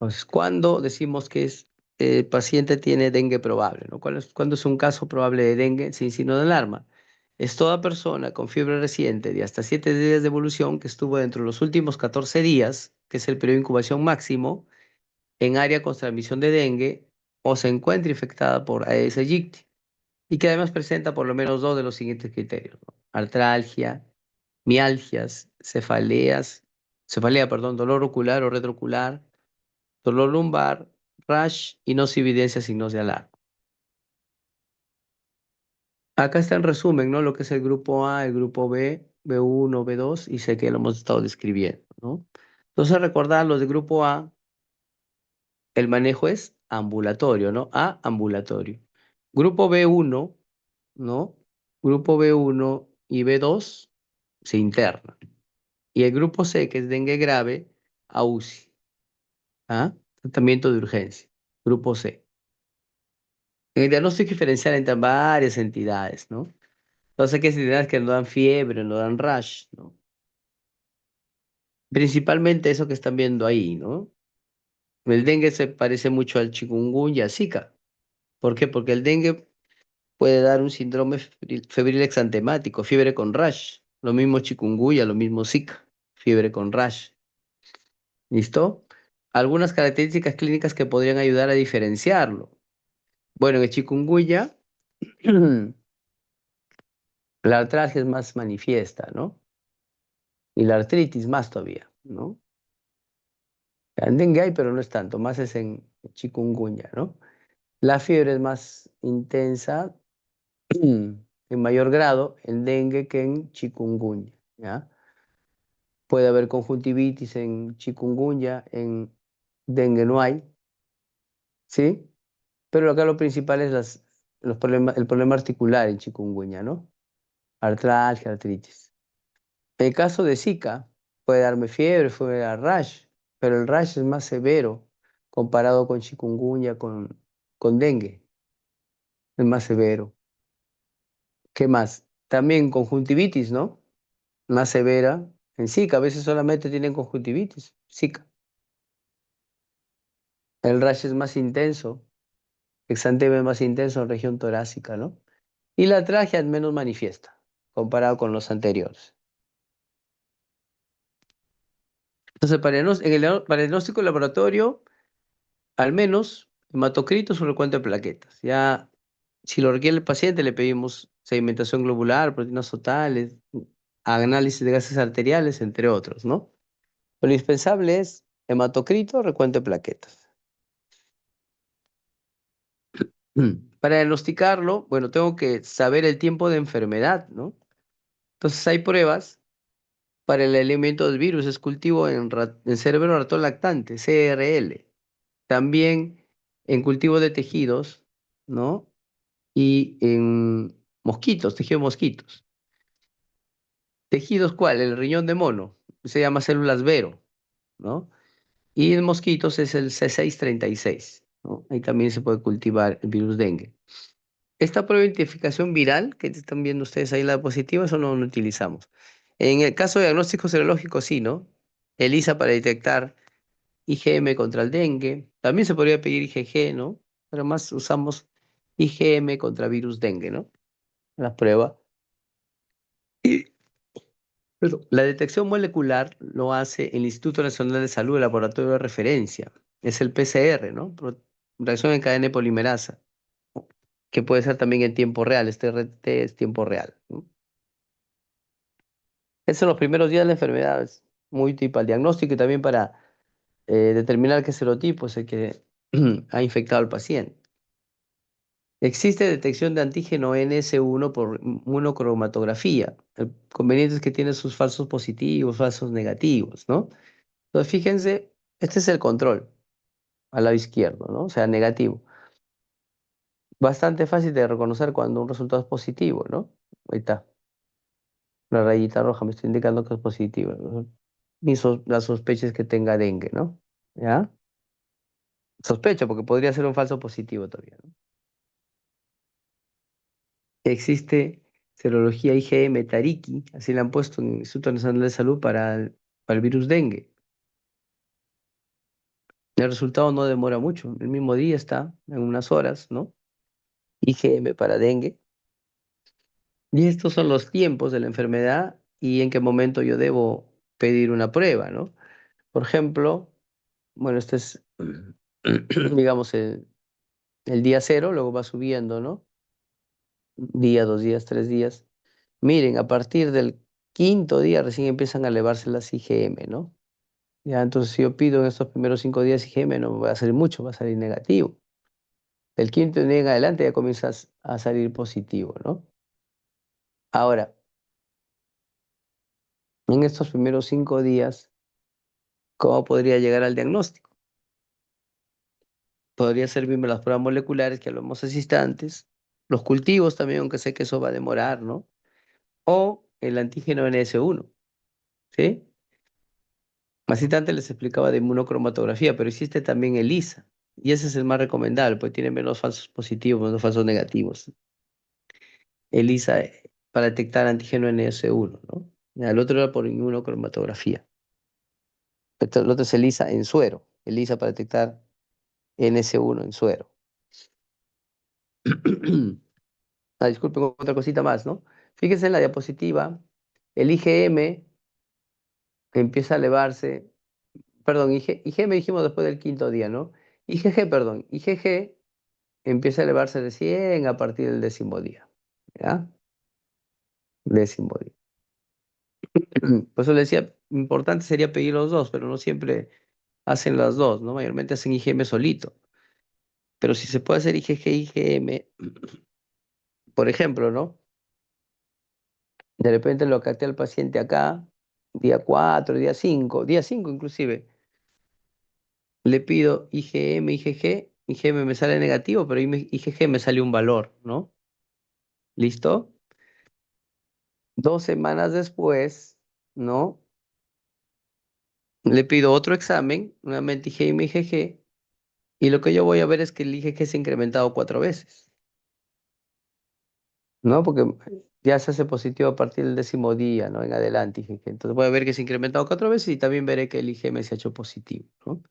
Entonces, ¿cuándo decimos que el paciente tiene dengue probable, ¿no? ¿Cuándo es un caso probable de dengue sin signo de alarma? Es toda persona con fiebre reciente de hasta 7 días de evolución que estuvo dentro de los últimos 14 días, que es el periodo de incubación máximo, en área con transmisión de dengue o se encuentra infectada por Aedes aegypti y que además presenta por lo menos dos de los siguientes criterios, ¿no? Artralgia, mialgias, cefalea, perdón, dolor ocular o retroocular, dolor lumbar, rash y no se evidencia signos de alarma. Acá está en resumen, ¿no? Lo que es el grupo A, el grupo B, B1, B2 y sé que lo hemos estado describiendo, ¿no? Entonces recordar los de grupo A, el manejo es ambulatorio, ¿no? A, ambulatorio. Grupo B1, ¿no? Grupo B1 y B2 se internan. Y el grupo C, que es dengue grave, a UCI, ¿ah? Tratamiento de urgencia. Grupo C. En el diagnóstico diferencial entre varias entidades, ¿no? Entonces, que entidades que no dan fiebre, no dan rash, ¿no? Principalmente eso que están viendo ahí, ¿no? El dengue se parece mucho al chikungunya, Zika. ¿Por qué? Porque el dengue puede dar un síndrome febril exantemático, fiebre con rash. Lo mismo chikungunya, lo mismo Zika, fiebre con rash. ¿Listo? Algunas características clínicas que podrían ayudar a diferenciarlo. Bueno, en el chikungunya, la artralgia es más manifiesta, ¿no? Y la artritis más todavía, ¿no? En dengue hay, pero no es tanto, más es en chikungunya, ¿no? La fiebre es más intensa en mayor grado en dengue que en chikungunya, ¿ya? Puede haber conjuntivitis en chikungunya, en dengue no hay, ¿sí? Pero acá lo principal es el problema articular en chikungunya, ¿no? Artralgia, artritis. En el caso de Zika, puede darme fiebre, puede dar rash, pero el rash es más severo comparado con chikungunya, con dengue, es más severo. ¿Qué más? También conjuntivitis, ¿no? Más severa en Zika, a veces solamente tienen conjuntivitis, Zika. El rash es más intenso, exantema es más intenso en región torácica, ¿no? Y la atralgia es menos manifiesta, comparado con los anteriores. Entonces, para el diagnóstico de laboratorio, al menos hematocrito su recuento de plaquetas. Ya, si lo requiere el paciente, le pedimos sedimentación globular, proteínas totales, análisis de gases arteriales, entre otros, ¿no? Lo indispensable es hematocrito, recuento de plaquetas. Para diagnosticarlo, bueno, tengo que saber el tiempo de enfermedad, ¿no? Entonces hay pruebas para el elemento del virus, es cultivo en cerebro ratón lactante, CRL. También en cultivo de tejidos, ¿no? Y en mosquitos, tejido de mosquitos. ¿Tejidos cuál? El riñón de mono, se llama células Vero, ¿no? Y en mosquitos es el C636, ¿no? Ahí también se puede cultivar el virus dengue. Esta prueba de identificación viral que están viendo ustedes ahí, la diapositiva, eso no lo utilizamos. En el caso de diagnóstico serológico, sí, ¿no? ELISA para detectar IgM contra el dengue. También se podría pedir IgG, ¿no? Pero más usamos IgM contra virus dengue, ¿no? La prueba. Y, perdón, la detección molecular lo hace el Instituto Nacional de Salud, el laboratorio de referencia. Es el PCR, ¿no? Reacción en cadena de polimerasa, que puede ser también en tiempo real. Este RT es tiempo real, ¿no? Esos son los primeros días de la enfermedad, es muy útil para el diagnóstico y también para determinar qué serotipo es el que ha infectado al paciente. Existe detección de antígeno NS1 por monocromatografía. El conveniente es que tiene sus falsos positivos, falsos negativos, ¿no? Entonces, fíjense, este es el control al lado izquierdo, ¿no? O sea, negativo. Bastante fácil de reconocer cuando un resultado es positivo, ¿no? Ahí está. La rayita roja me está indicando que es positivo, ¿no? La sospecha es que tenga dengue, ¿no? ¿Ya? Sospecho, porque podría ser un falso positivo todavía, ¿no? Existe serología IgM Tariki, así la han puesto en el Instituto Nacional de Salud para el virus dengue. El resultado no demora mucho, el mismo día está, en unas horas, ¿no? IgM para dengue. Y estos son los tiempos de la enfermedad y en qué momento yo debo pedir una prueba, ¿no? Por ejemplo, bueno, este es, digamos, el día cero, luego va subiendo, ¿no? Día, 2 días, 3 días. Miren, a partir del quinto día recién empiezan a elevarse las IgM, ¿no? Ya, entonces si yo pido en estos primeros 5 días IgM no me va a salir mucho, va a salir negativo. El quinto día en adelante ya comienzas a salir positivo, ¿no? Ahora, en estos primeros 5 días, ¿cómo podría llegar al diagnóstico? Podría servirme las pruebas moleculares que hablamos hace instantes, los cultivos también, aunque sé que eso va a demorar, ¿no? O el antígeno NS1, ¿sí? Más antes les explicaba de inmunocromatografía, pero existe también ELISA, y ese es el más recomendable, porque tiene menos falsos positivos, menos falsos negativos. ELISA para detectar antígeno NS1, ¿no? Ya, el otro era por inmunocromatografía. El otro es ELISA en suero, ELISA para detectar NS1 en suero. Disculpen, otra cosita más, ¿no? Fíjense en la diapositiva, el IgM empieza a elevarse, perdón, IgM dijimos después del quinto día, ¿no? IgG, perdón, IgG empieza a elevarse recién a partir del 10.º día, ¿ya? 10.º día. Por eso le decía, importante sería pedir los dos, pero no siempre hacen las dos, ¿no? Mayormente hacen IgM solito. Pero si se puede hacer IgG, IgM, por ejemplo, ¿no? De repente lo capté al paciente acá, día 4, día 5 inclusive. Le pido IgM, IgG, IgM me sale negativo, pero IgG me sale un valor, ¿no? ¿Listo? 2 semanas después, ¿no? Le pido otro examen, nuevamente IgM, IgG, y lo que yo voy a ver es que el IgG se ha incrementado 4 veces, ¿no? Porque ya se hace positivo a partir del 10.º día, ¿no? En adelante IgG. Entonces voy a ver que se ha incrementado 4 veces y también veré que el IgM se ha hecho positivo, ¿no?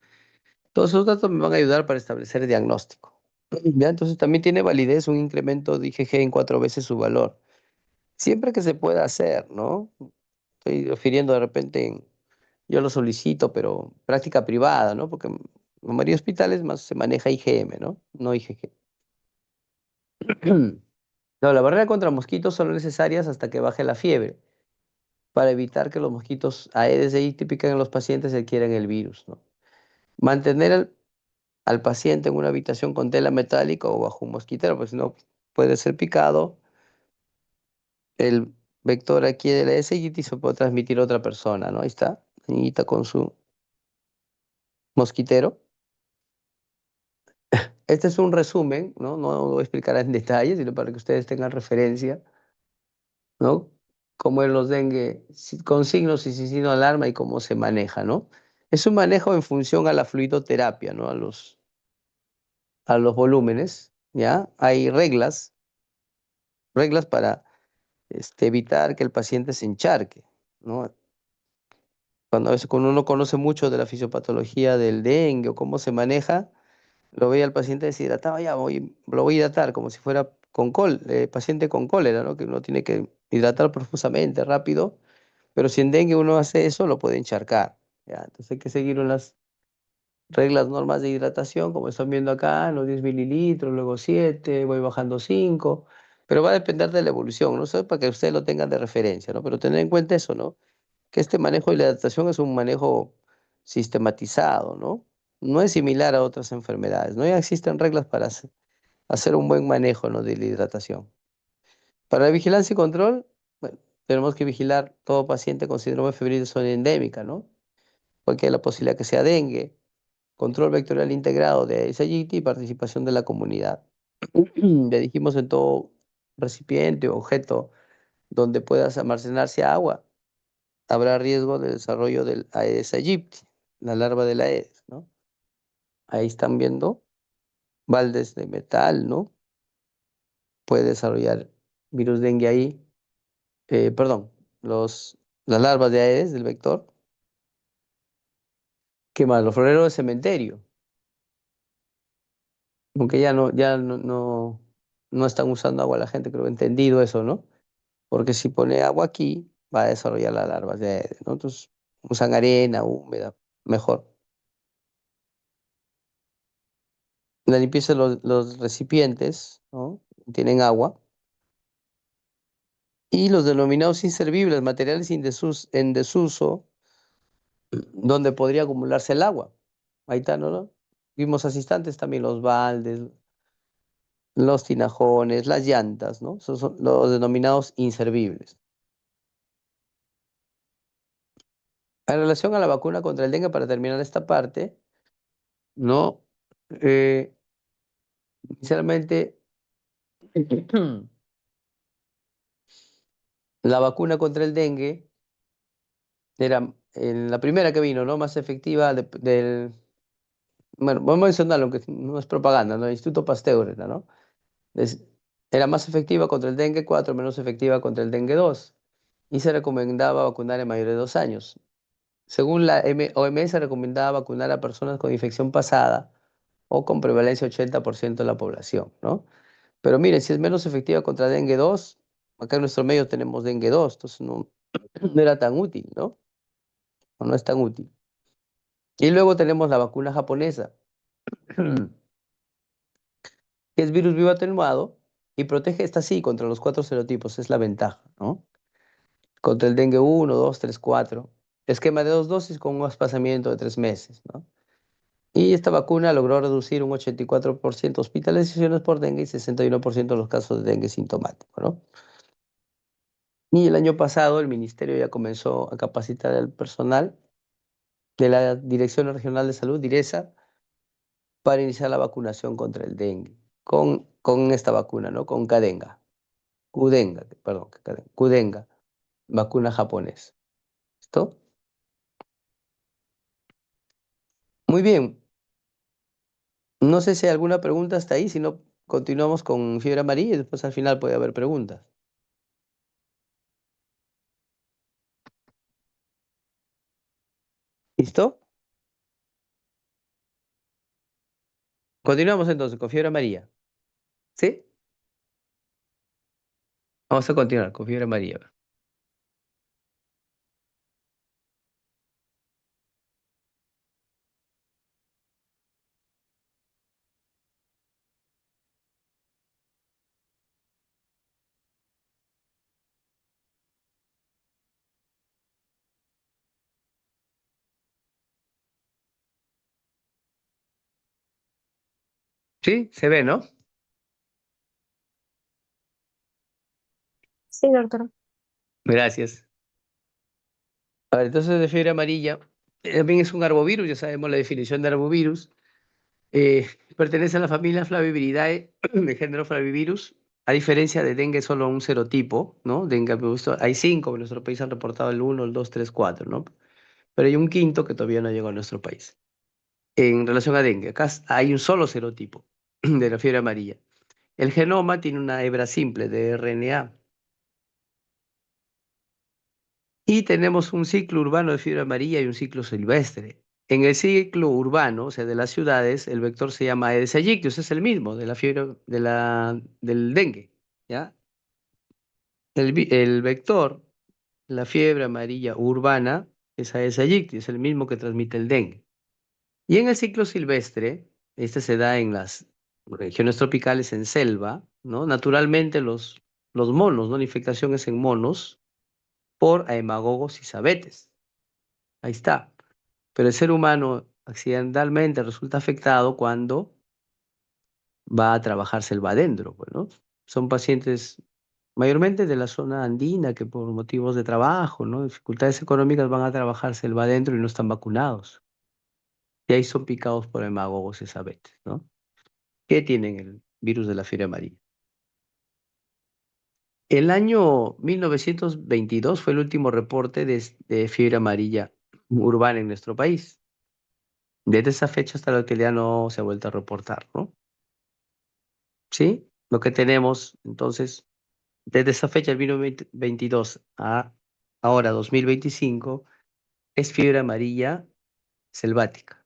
Todos esos datos me van a ayudar para establecer el diagnóstico. ¿Ya? Entonces también tiene validez un incremento de IgG en 4 veces su valor. Siempre que se pueda hacer, ¿no? Estoy refiriendo de repente yo lo solicito, pero práctica privada, ¿no? Porque en la mayoría de hospitales más se maneja IgM, ¿no? No IgG. No, la barrera contra mosquitos son necesarias hasta que baje la fiebre, para evitar que los mosquitos Aedes aegypti en los pacientes y adquieran el virus, ¿no? Mantener al paciente en una habitación con tela metálica o bajo un mosquitero, pues si no puede ser picado, el vector aquí de la Aedes aegypti se puede transmitir a otra persona, ¿no? Ahí está, niñita con su mosquitero. Este es un resumen, ¿no? No voy a explicar en detalle, sino para que ustedes tengan referencia, ¿no? Cómo es los dengue con signos y sin signo de alarma y cómo se maneja, ¿no? Es un manejo en función a la fluidoterapia, ¿no? A los volúmenes, ¿ya? Hay reglas para evitar que el paciente se encharque, ¿no? Cuando a veces cuando uno conoce mucho de la fisiopatología del dengue o cómo se maneja, lo veía al paciente deshidratado, ya lo voy a hidratar, como si fuera paciente con cólera, ¿no? Que uno tiene que hidratar profusamente, rápido, pero si en dengue uno hace eso, lo puede encharcar, ¿ya? Entonces hay que seguir unas reglas, normas de hidratación, como están viendo acá, los 10 mililitros, luego 7, voy bajando 5, pero va a depender de la evolución, ¿no? Eso es para que ustedes lo tengan de referencia, ¿no? Pero tener en cuenta eso, ¿no? Que este manejo de la hidratación es un manejo sistematizado, ¿no? No es similar a otras enfermedades, ¿no? Ya existen reglas para hacer un buen manejo, ¿no? De la hidratación. Para la vigilancia y control, bueno, tenemos que vigilar todo paciente con síndrome febril de zona endémica, ¿no? Porque hay la posibilidad que sea dengue, control vectorial integrado de Aedes aegypti y participación de la comunidad. Le dijimos en todo recipiente o objeto donde pueda almacenarse agua, habrá riesgo de desarrollo del Aedes aegypti, la larva del Aedes, ¿no? Ahí están viendo baldes de metal, ¿no? Puede desarrollar virus dengue ahí. Perdón, las larvas de Aedes del vector. ¿Qué más? Los floreros de cementerio, aunque ya no están usando agua la gente, creo que he entendido eso, ¿no? Porque si pone agua aquí, va a desarrollar las larvas de Aedes, ¿no? Entonces, usan arena húmeda, mejor. La limpieza de los recipientes, ¿no? Tienen agua. Y los denominados inservibles, materiales en desuso, donde podría acumularse el agua. Ahí está, ¿no? Vimos asistentes también los baldes, los tinajones, las llantas, ¿no? Esos son los denominados inservibles. En relación a la vacuna contra el dengue, para terminar esta parte, ¿no? Eh, Inicialmente, la vacuna contra el dengue era la primera que vino, ¿no? Más efectiva bueno, vamos a mencionarlo, aunque no es propaganda, ¿no? El Instituto Pasteur era, ¿no? Es- Era más efectiva contra el dengue 4, menos efectiva contra el dengue 2. Y se recomendaba vacunar en mayores de 2 años. Según la OMS, recomendaba vacunar a personas con infección pasada o con prevalencia 80% de la población, ¿no? Pero miren, si es menos efectiva contra dengue 2, acá en nuestro medio tenemos dengue 2, entonces no, no era tan útil, ¿no? O no es tan útil. Y luego tenemos la vacuna japonesa, que es virus vivo atenuado y protege esta sí contra los 4 serotipos, es la ventaja, ¿no? contra el dengue uno, 2, 3, 4. Esquema de 2 dosis con un espaciamiento de 3 meses, ¿no? Y esta vacuna logró reducir un 84% hospitalizaciones por dengue y 61% los casos de dengue sintomático, ¿no? Y el año pasado el ministerio ya comenzó a capacitar al personal de la Dirección Regional de Salud, DIRESA, para iniciar la vacunación contra el dengue, con esta vacuna, ¿no? Con Kudenga, perdón, Kudenga, vacuna japonesa. ¿Listo? Muy bien. No sé si hay alguna pregunta hasta ahí, si no, continuamos con fiebre amarilla y después al final puede haber preguntas. ¿Listo? Continuamos entonces con fiebre amarilla. ¿Sí? Vamos a continuar con fiebre amarilla. Sí, se ve, ¿no? Sí, doctor. Gracias. A ver, entonces de fiebre amarilla, también es un arbovirus, ya sabemos la definición de arbovirus. Eh, Pertenece a la familia Flaviviridae, de género Flavivirus. A diferencia de dengue, solo un serotipo, ¿no? Dengue, hay 5, en nuestro país han reportado el uno, el 2, 3, 4, ¿no? Pero hay un quinto que todavía no llegó a nuestro país. En relación a dengue, acá hay un solo serotipo de la fiebre amarilla. El genoma tiene una hebra simple de RNA y tenemos un ciclo urbano de fiebre amarilla y un ciclo silvestre. En el ciclo urbano, o sea, de las ciudades, el vector se llama Aedes aegypti, es el mismo de la fiebre del dengue, ¿ya? El vector, la fiebre amarilla urbana, es Aedes aegypti, es el mismo que transmite el dengue. Y en el ciclo silvestre, este se da en las regiones tropicales en selva, ¿no? Naturalmente los monos, ¿no? La infectación es en monos por aemagogos y sabetes. Ahí está. Pero el ser humano accidentalmente resulta afectado cuando va a trabajar selva adentro, pues, ¿no? Son pacientes mayormente de la zona andina que por motivos de trabajo, ¿no? Dificultades económicas van a trabajar selva adentro y no están vacunados. Y ahí son picados por hemagogos y sabetes, ¿no? Que tienen el virus de la fiebre amarilla. El año 1922 fue el último reporte de fiebre amarilla urbana en nuestro país. Desde esa fecha hasta la actualidad no se ha vuelto a reportar, ¿no? ¿Sí? Lo que tenemos, entonces, desde esa fecha, el 1922 a ahora 2025, es fiebre amarilla selvática.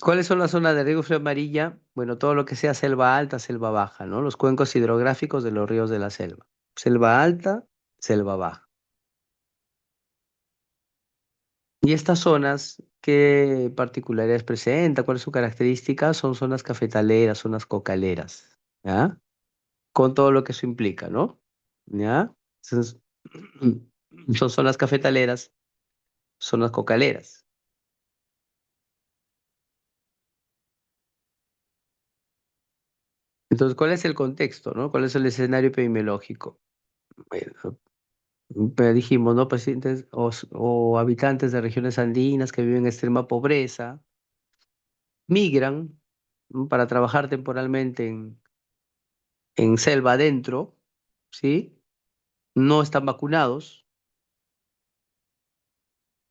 ¿Cuáles son las zonas de riesgo de fiebre amarilla? Bueno, todo lo que sea selva alta, selva baja, ¿no? Los cuencos hidrográficos de los ríos de la selva. Selva alta, selva baja. Y estas zonas, ¿qué particularidades presentan? ¿Cuál es su característica? Son zonas cafetaleras, zonas cocaleras, ¿ya? Con todo lo que eso implica, ¿no? ¿Ya? Entonces, son zonas cafetaleras, zonas cocaleras. Entonces, ¿cuál es el contexto, no? ¿Cuál es el escenario epidemiológico? Bueno, dijimos, ¿no? Pacientes o habitantes de regiones andinas que viven en extrema pobreza, migran, ¿no? Para trabajar temporalmente en selva adentro, ¿sí? No están vacunados.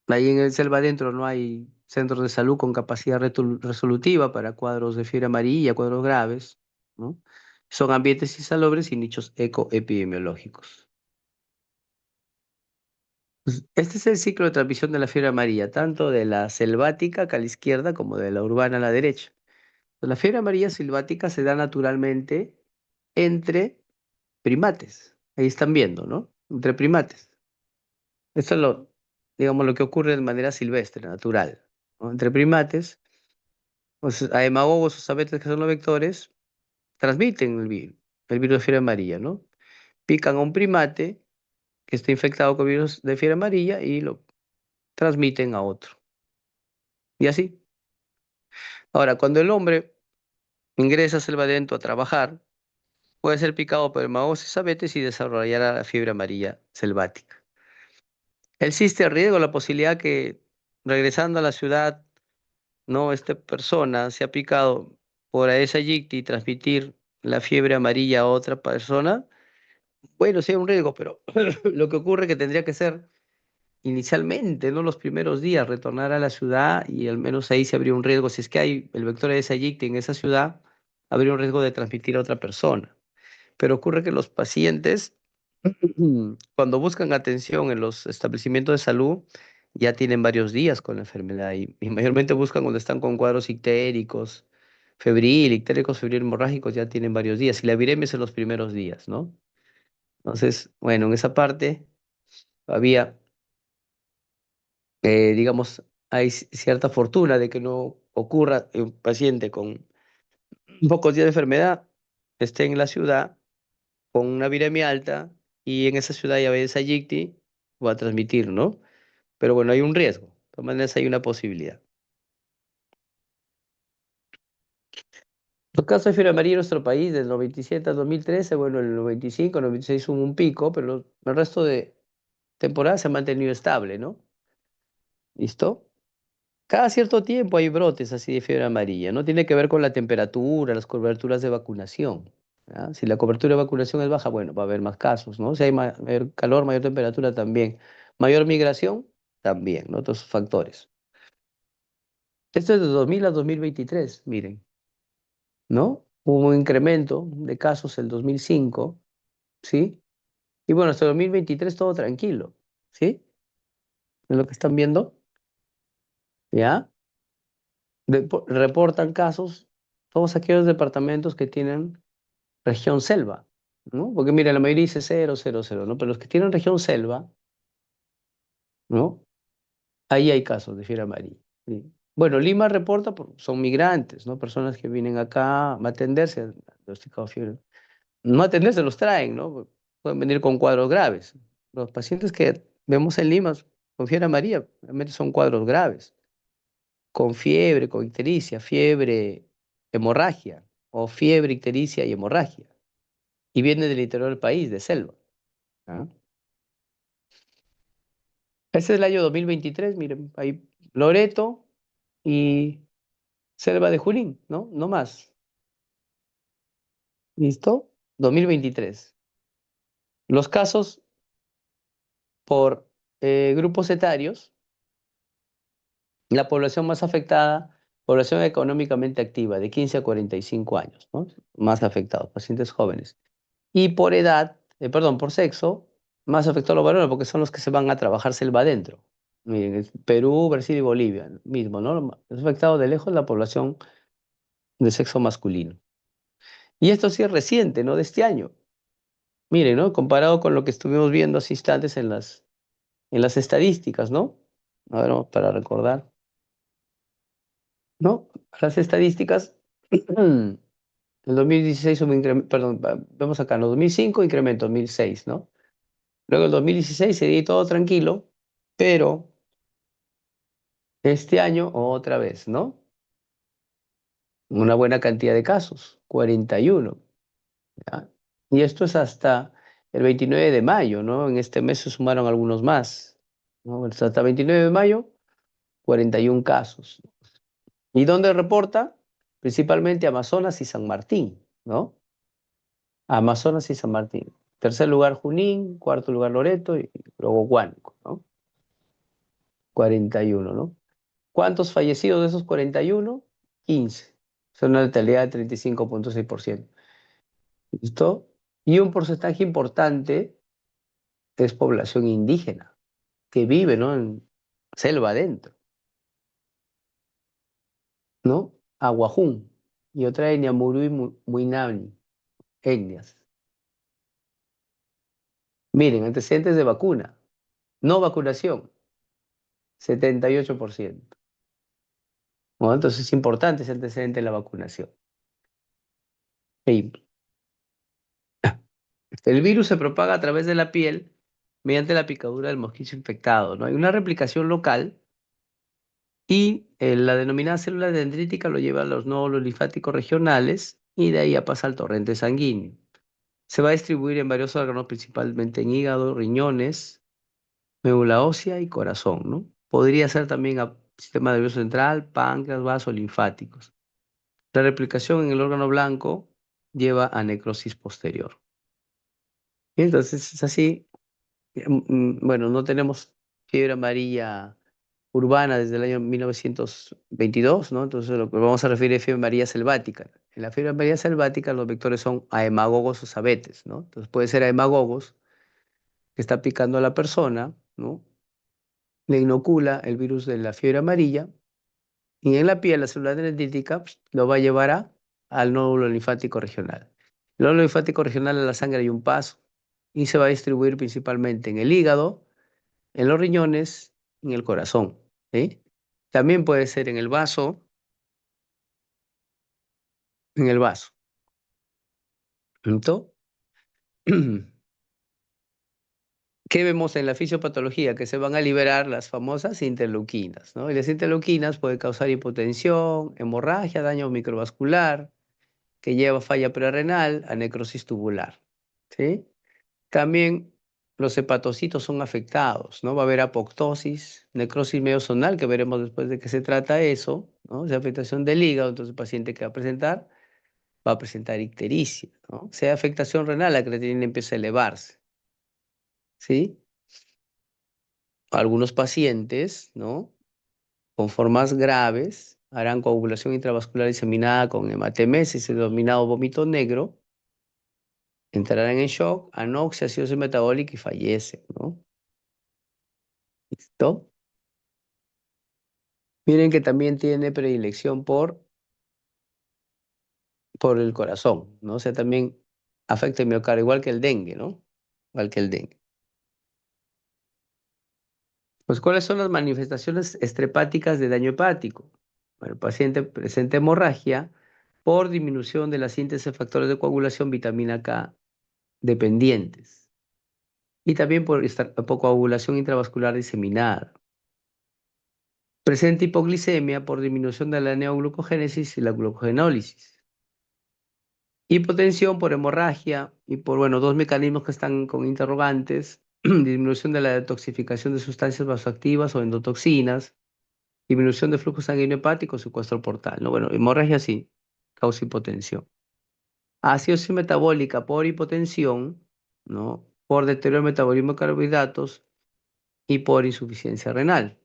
Ahí en el selva adentro no hay centros de salud con capacidad resolutiva para cuadros de fiebre amarilla, cuadros graves, ¿no? Son ambientes insalubres y nichos ecoepidemiológicos. Pues, este es el ciclo de transmisión de la fiebre amarilla, tanto de la selvática acá a la izquierda como de la urbana a la derecha. La fiebre amarilla selvática se da naturalmente entre primates. Ahí están viendo, ¿no? Entre primates. Esto es digamos, lo que ocurre de manera silvestre, natural, ¿no? Entre primates, pues, hemagogos o sabetes, que son los vectores, transmiten el virus de fiebre amarilla, ¿no? pican a un primate que está infectado con virus de fiebre amarilla y lo transmiten a otro. Y así. Ahora, cuando el hombre ingresa selva adentro a trabajar, puede ser picado por Hemaosis abetes y desarrollar la fiebre amarilla selvática. Existe el riesgo, la posibilidad que regresando a la ciudad, no, esta persona se ha picado por Aedes aegypti y transmitir la fiebre amarilla a otra persona. Bueno, sí hay un riesgo, pero lo que ocurre es que tendría que ser inicialmente, no los primeros días, retornar a la ciudad y al menos ahí se habría un riesgo. Si es que hay el vector Aedes aegypti en esa ciudad, habría un riesgo de transmitir a otra persona. Pero ocurre que los pacientes, cuando buscan atención en los establecimientos de salud, ya tienen varios días con la enfermedad y mayormente buscan cuando están con cuadros ictéricos, febril hemorrágicos, ya tienen varios días. Y la viremia es en los primeros días, ¿no? Entonces, bueno, en esa parte había, digamos, hay cierta fortuna de que no ocurra en un paciente con pocos días de enfermedad, esté en la ciudad con una viremia alta y en esa ciudad ya ves a Yicti, va a transmitir, ¿no? Pero bueno, hay un riesgo. De todas maneras, hay una posibilidad. Los casos de fiebre amarilla en nuestro país, del 97 al 2013, bueno, en el 95, 96 hubo un pico, pero el resto de temporadas se ha mantenido estable, ¿no? ¿Listo? Cada cierto tiempo hay brotes así de fiebre amarilla, ¿no? Tiene que ver con la temperatura, las coberturas de vacunación. ¿Ya? Si la cobertura de vacunación es baja, bueno, va a haber más casos, ¿no? Si hay mayor calor, mayor temperatura también. Mayor migración, también, ¿no? Otros factores. Esto es de 2000 a 2023, miren, ¿no? Hubo un incremento de casos el 2005, ¿sí? Y bueno, hasta el 2023 todo tranquilo, ¿sí? ¿Es lo que están viendo? ¿Ya? Reportan casos todos aquellos departamentos que tienen región selva, ¿no? Porque mira, la mayoría dice 0, 0, 0, ¿no? Pero los que tienen región selva, ¿no? Ahí hay casos de fiebre amarilla. ¿Sí? Bueno, Lima reporta, son migrantes, ¿no? Personas que vienen acá a atenderse a diagnosticado fiebre. No atenderse, los traen, ¿no? Pueden venir con cuadros graves. Los pacientes que vemos en Lima con fiebre amarilla, realmente son cuadros graves, con fiebre, con ictericia, fiebre, hemorragia, o fiebre, ictericia y hemorragia. Y vienen del interior del país, de selva. ¿Ah? Ese es el año 2023, miren, ahí Loreto y Selva de Junín, ¿no? No más. ¿Listo? 2023. Los casos por grupos etarios, la población más afectada, población económicamente activa, de 15 a 45 años, ¿no? Más afectados, pacientes jóvenes. Y por edad, perdón, por sexo, más afectados los varones, porque son los que se van a trabajar selva adentro. Miren, es Perú, Brasil y Bolivia, mismo, ¿no? Es afectado de lejos la población de sexo masculino. Y esto sí es reciente, ¿no? De este año. Miren, ¿no? Comparado con lo que estuvimos viendo hace instantes en las estadísticas, ¿no? A ver, vamos para recordar, ¿no? Las estadísticas, el 2016 hubo incremento, perdón, vemos acá, en el 2005 incremento, 2006, ¿no? Luego el 2016 se dio todo tranquilo, pero este año otra vez, ¿no? Una buena cantidad de casos, 41, ¿ya? Y esto es hasta el 29 de mayo, ¿no? En este mes se sumaron algunos más, ¿no? Hasta el 29 de mayo, 41 casos. ¿Y dónde reporta? Principalmente Amazonas y San Martín, ¿no? Amazonas y San Martín. Tercer lugar Junín, cuarto lugar Loreto y luego Huánuco, ¿no? 41, ¿no? ¿Cuántos fallecidos de esos 41? 15. Son una letalidad de 35,6%. ¿Listo? Y un porcentaje importante es población indígena, que vive, ¿no? En selva adentro, ¿no? Aguajún y otra etnia Murui Muinami, etnias. Miren, antecedentes de vacuna, no vacunación, 78%. Bueno, entonces es importante ese antecedente de la vacunación. Y El virus se propaga a través de la piel mediante la picadura del mosquito infectado, ¿no? Hay una replicación local y la denominada célula dendrítica lo lleva a los nódulos linfáticos regionales y de ahí ya pasa al torrente sanguíneo. Se va a distribuir en varios órganos, principalmente en hígado, riñones, médula ósea y corazón, ¿no? Podría ser también a sistema nervioso central, páncreas, vasos linfáticos. La replicación en el órgano blanco lleva a necrosis posterior. Y entonces es así. Bueno, no tenemos fiebre amarilla urbana desde el año 1922, ¿no? Entonces lo que vamos a referir es fiebre amarilla selvática. En la fiebre amarilla selvática los vectores son aemagogos o sabetes, ¿no? Entonces puede ser aemagogos que está picando a la persona, ¿no? Le inocula el virus de la fiebre amarilla y en la piel la célula dendrítica lo va a llevar al nódulo linfático regional. El nódulo linfático regional en la sangre hay un paso y se va a distribuir principalmente en el hígado, en los riñones, en el corazón, ¿sí? También puede ser en el vaso, en el vaso. Entonces, ¿qué vemos en la fisiopatología? Que se van a liberar las famosas interleuquinas, ¿no? Y las interleuquinas pueden causar hipotensión, hemorragia, daño microvascular, que lleva a falla prerrenal, a necrosis tubular, ¿sí? También los hepatocitos son afectados, ¿no? Va a haber apoptosis, necrosis mediastinal, que veremos después de qué se trata eso, ¿no? Esa afectación del hígado, entonces el paciente que va a presentar ictericia, ¿no? Sea afectación renal, la creatinina empieza a elevarse, ¿sí? Algunos pacientes, ¿no? Con formas graves harán coagulación intravascular diseminada con hematemesis, el denominado vómito negro, entrarán en shock, anoxia, acidosis metabólica y fallecen, ¿no? ¿Listo? Miren que también tiene predilección por el corazón, ¿no? O sea, también afecta el miocardio, igual que el dengue, ¿no? Igual que el dengue. Pues, ¿cuáles son las manifestaciones estrepáticas de daño hepático? Bueno, el paciente presenta hemorragia por disminución de la síntesis de factores de coagulación vitamina K dependientes y también por coagulación intravascular diseminada. Presenta hipoglicemia por disminución de la neoglucogénesis y la glucogenólisis. Hipotensión por hemorragia y por, bueno, dos mecanismos que están con interrogantes, disminución de la detoxificación de sustancias vasoactivas o endotoxinas, disminución de flujo sanguíneo hepático, secuestro portal, ¿no? Bueno, hemorragia sí, causa hipotensión. Acidosis metabólica por hipotensión, ¿no? Por deterioro del metabolismo de carbohidratos y por insuficiencia renal.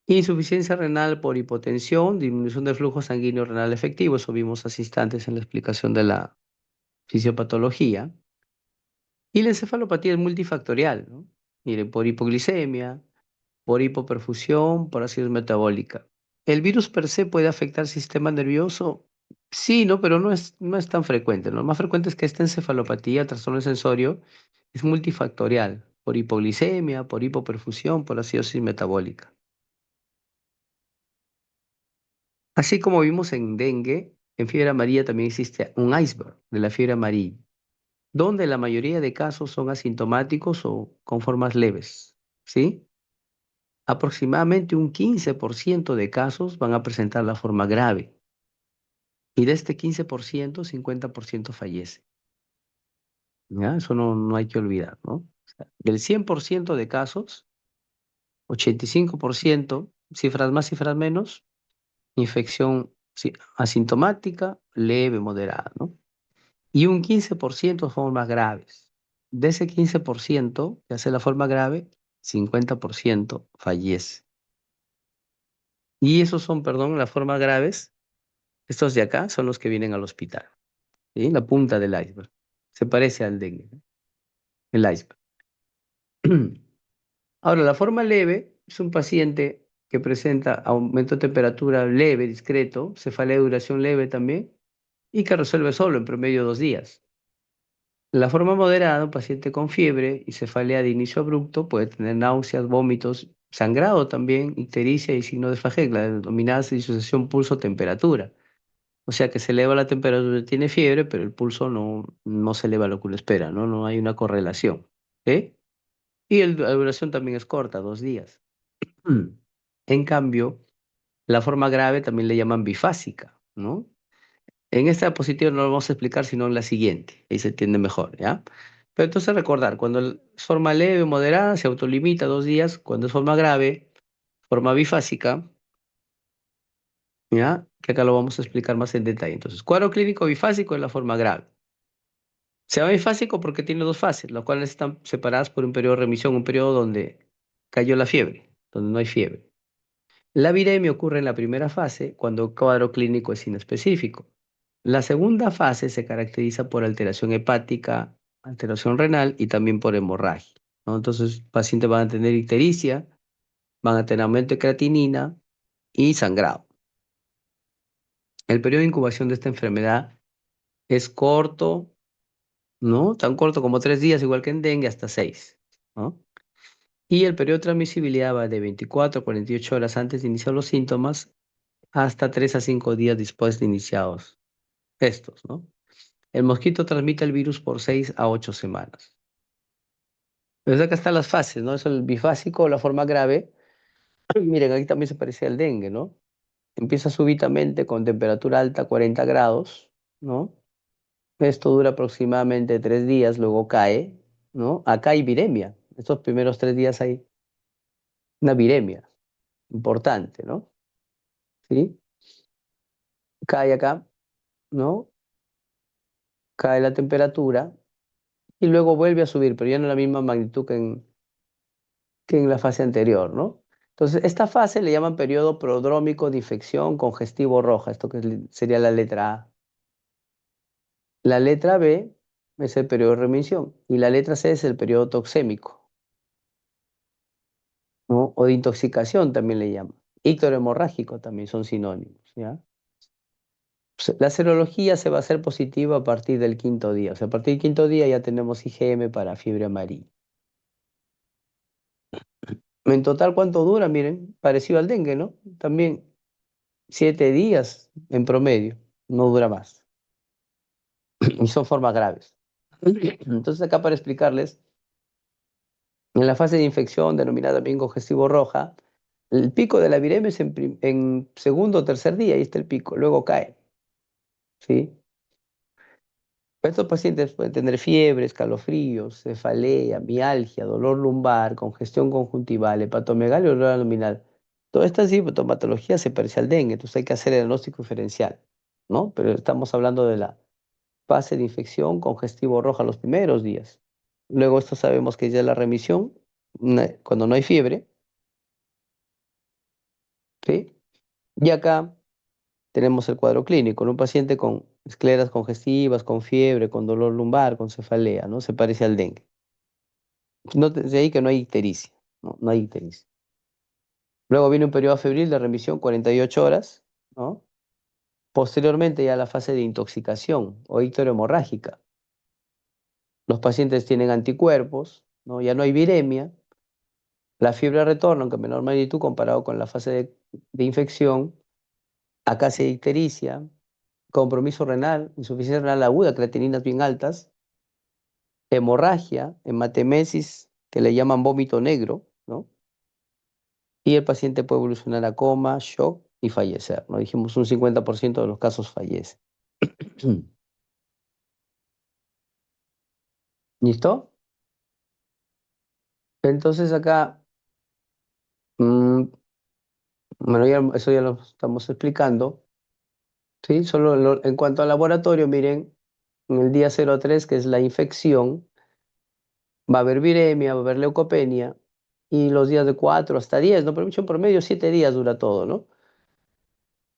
Insuficiencia renal por hipotensión, disminución del flujo sanguíneo renal efectivo, eso vimos hace instantes en la explicación de la fisiopatología. Y la encefalopatía es multifactorial, ¿no? Mire, por hipoglicemia, por hipoperfusión, por acidosis metabólica. ¿El virus per se puede afectar el sistema nervioso? Sí, ¿no? Pero no es tan frecuente. Lo más frecuente es que esta encefalopatía, trastorno sensorio, es multifactorial, por hipoglicemia, por hipoperfusión, por acidosis metabólica. Así como vimos en dengue, en fiebre amarilla también existe un iceberg de la fiebre amarilla, donde la mayoría de casos son asintomáticos o con formas leves, ¿sí? Aproximadamente un 15% de casos van a presentar la forma grave y de este 15%, 50% fallece. ¿Ya? Eso no hay que olvidar, ¿no? O sea, del 100% de casos, 85%, cifras más, cifras menos, infección sí, asintomática, leve, moderada, ¿no? Y un 15% formas graves. De ese 15% que hace la forma grave, 50% fallece. Y esos son, perdón, las formas graves. Estos de acá son los que vienen al hospital, ¿sí? La punta del iceberg. Se parece al dengue, ¿no? El iceberg. Ahora, la forma leve es un paciente que presenta aumento de temperatura leve, discreto, cefalea de duración leve también, y que resuelve solo en promedio 2 días. La forma moderada, un paciente con fiebre y cefalea de inicio abrupto, puede tener náuseas, vómitos, sangrado también, ictericia y signo de Fagel, la denominada disociación pulso-temperatura. O sea que se eleva la temperatura, tiene fiebre, pero el pulso no se eleva lo que uno espera, ¿no? No hay una correlación. ¿Eh? Y la duración también es corta, 2 días. En cambio, la forma grave también le llaman bifásica, ¿no? En esta diapositiva no lo vamos a explicar, sino en la siguiente. Ahí se entiende mejor, ¿ya? Pero entonces recordar, cuando es forma leve o moderada, se autolimita 2 días. Cuando es forma grave, forma bifásica, ¿ya? Que acá lo vamos a explicar más en detalle. Entonces, cuadro clínico bifásico es la forma grave. Se llama bifásico porque tiene dos fases, las cuales están separadas por un periodo de remisión, un periodo donde cayó la fiebre, donde no hay fiebre. La viremia ocurre en la primera fase cuando el cuadro clínico es inespecífico. La segunda fase se caracteriza por alteración hepática, alteración renal y también por hemorragia, ¿no? Entonces, pacientes van a tener ictericia, van a tener aumento de creatinina y sangrado. El periodo de incubación de esta enfermedad es corto, ¿no? Tan corto como 3 días, igual que en dengue, hasta 6, ¿no? Y el periodo de transmisibilidad va de 24 a 48 horas antes de iniciar los síntomas hasta 3 a 5 días después de iniciados estos, ¿no? El mosquito transmite el virus por 6 a 8 semanas. Entonces acá están las fases, ¿no? Es el bifásico, la forma grave. Miren, aquí también se parece al dengue, ¿no? Empieza súbitamente con temperatura alta, 40 grados, ¿no? Esto dura aproximadamente 3 días, luego cae, ¿no? Acá hay viremia. Estos primeros 3 días hay una viremia importante, ¿no? ¿Sí? Cae acá, ¿no? Cae la temperatura y luego vuelve a subir, pero ya no en la misma magnitud que en la fase anterior, ¿no? Entonces, esta fase le llaman periodo prodrómico de infección congestivo roja, esto sería la letra A. La letra B es el periodo de remisión y la letra C es el periodo toxémico, ¿no? O de intoxicación también le llaman. Íctoro hemorrágico también son sinónimos, ¿ya? La serología se va a hacer positiva a partir del quinto día. O sea, a partir del quinto día ya tenemos IgM para fiebre amarilla. En total, ¿cuánto dura? Miren, parecido al dengue, ¿no? También 7 días en promedio, no dura más. Y son formas graves. Entonces, acá para explicarles, en la fase de infección denominada también congestivo roja, el pico de la viremia es en segundo o tercer día, ahí está el pico, luego cae, ¿sí? Estos pacientes pueden tener fiebre, escalofríos, cefalea, mialgia, dolor lumbar, congestión conjuntival, hepatomegalia o dolor abdominal. Toda esta sintomatología se parece al dengue, entonces hay que hacer el diagnóstico diferencial, ¿no? Pero estamos hablando de la fase de infección congestivo roja los primeros días. Luego esto sabemos que ya es la remisión, cuando no hay fiebre, ¿sí? Y acá tenemos el cuadro clínico, en un paciente con escleras congestivas, con fiebre, con dolor lumbar, con cefalea, ¿no? Se parece al dengue. Nótese ahí que no hay ictericia, ¿no? No hay ictericia. Luego viene un periodo febril de remisión, 48 horas, ¿no? Posteriormente ya la fase de intoxicación o ictorohemorrágica. Los pacientes tienen anticuerpos, ¿no? Ya no hay viremia, la fiebre retorna, aunque en menor magnitud comparado con la fase de infección. Acá se ictericia, compromiso renal, insuficiencia renal aguda, creatininas bien altas, hemorragia, hematemesis, que le llaman vómito negro, ¿no? Y el paciente puede evolucionar a coma, shock y fallecer, ¿no? Dijimos un 50% de los casos fallece. ¿Listo? Entonces acá, mm, bueno, eso ya lo estamos explicando, ¿sí? Solo en cuanto al laboratorio, miren, en el día 03, que es la infección, va a haber viremia, va a haber leucopenia, y los días de 4 hasta 10, ¿no? Pero mucho en promedio 7 días dura todo, ¿no?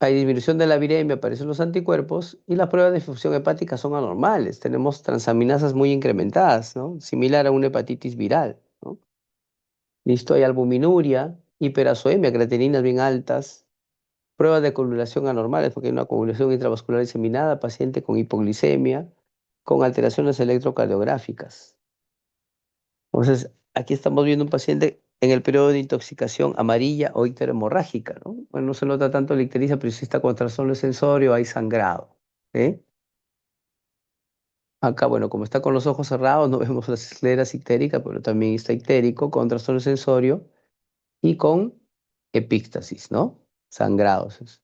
Hay disminución de la viremia, aparecen los anticuerpos, y las pruebas de función hepática son anormales. Tenemos transaminasas muy incrementadas, ¿no? Similar a una hepatitis viral, ¿no? Listo, hay albuminuria, hiperazoemia, creatininas bien altas, pruebas de coagulación anormales, porque hay una coagulación intravascular diseminada, paciente con hipoglicemia, con alteraciones electrocardiográficas. Entonces, aquí estamos viendo un paciente en el periodo de intoxicación amarilla o icterohemorrágica, ¿no? Bueno, no se nota tanto la ictericia, pero si está con trastorno sensorio hay sangrado. ¿Eh? Acá, bueno, como está con los ojos cerrados, no vemos las escleras ictéricas, pero también está ictérico con trastorno sensorio y con epíctasis, ¿no? Sangrados.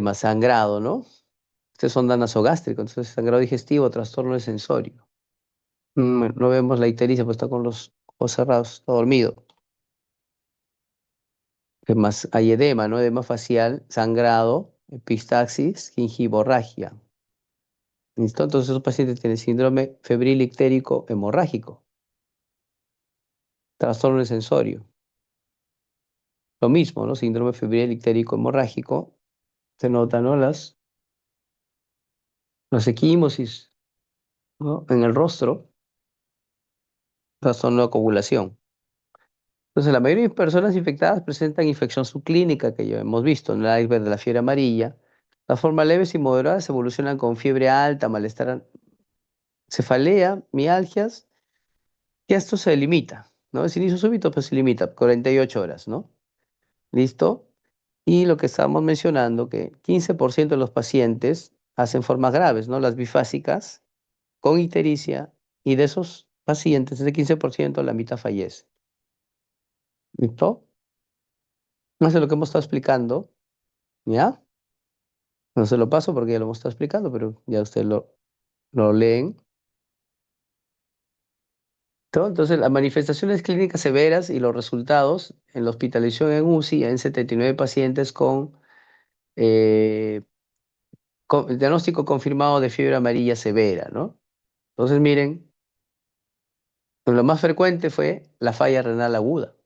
Más sangrado, ¿no? Este es sonda nasogástrico, entonces sangrado digestivo, trastorno de sensorio. No vemos la ictericia, pues está con los ojos cerrados, está dormido. ¿Qué más? Hay edema, ¿no? Edema facial, sangrado, epistaxis, gingivorragia. ¿Listo? Entonces esos pacientes tienen síndrome febril ictérico hemorrágico, trastorno de sensorio. Lo mismo, ¿no? Síndrome febril ictérico hemorrágico. Se notan, ¿no? Las equimosis, ¿no? En el rostro, trastorno de coagulación. Entonces, la mayoría de personas infectadas presentan infección subclínica, que ya hemos visto en el iceberg de la fiebre amarilla. Las formas leves y moderadas evolucionan con fiebre alta, malestar, cefalea, mialgias, y esto se limita, ¿no? Es inicio súbito, pues se limita, 48 horas, ¿no? ¿Listo? Y lo que estábamos mencionando, que 15% de los pacientes hacen formas graves, ¿no? Las bifásicas, con ictericia, y de esos pacientes, ese 15%, la mitad fallece. ¿Listo? Eso es lo que hemos estado explicando, ¿ya? No se lo paso porque ya lo hemos estado explicando, pero ya ustedes lo leen. ¿No? Entonces, las manifestaciones clínicas severas y los resultados en la hospitalización en UCI en 79 pacientes eh, con diagnóstico confirmado de fiebre amarilla severa, ¿no? Entonces, miren, lo más frecuente fue la falla renal aguda,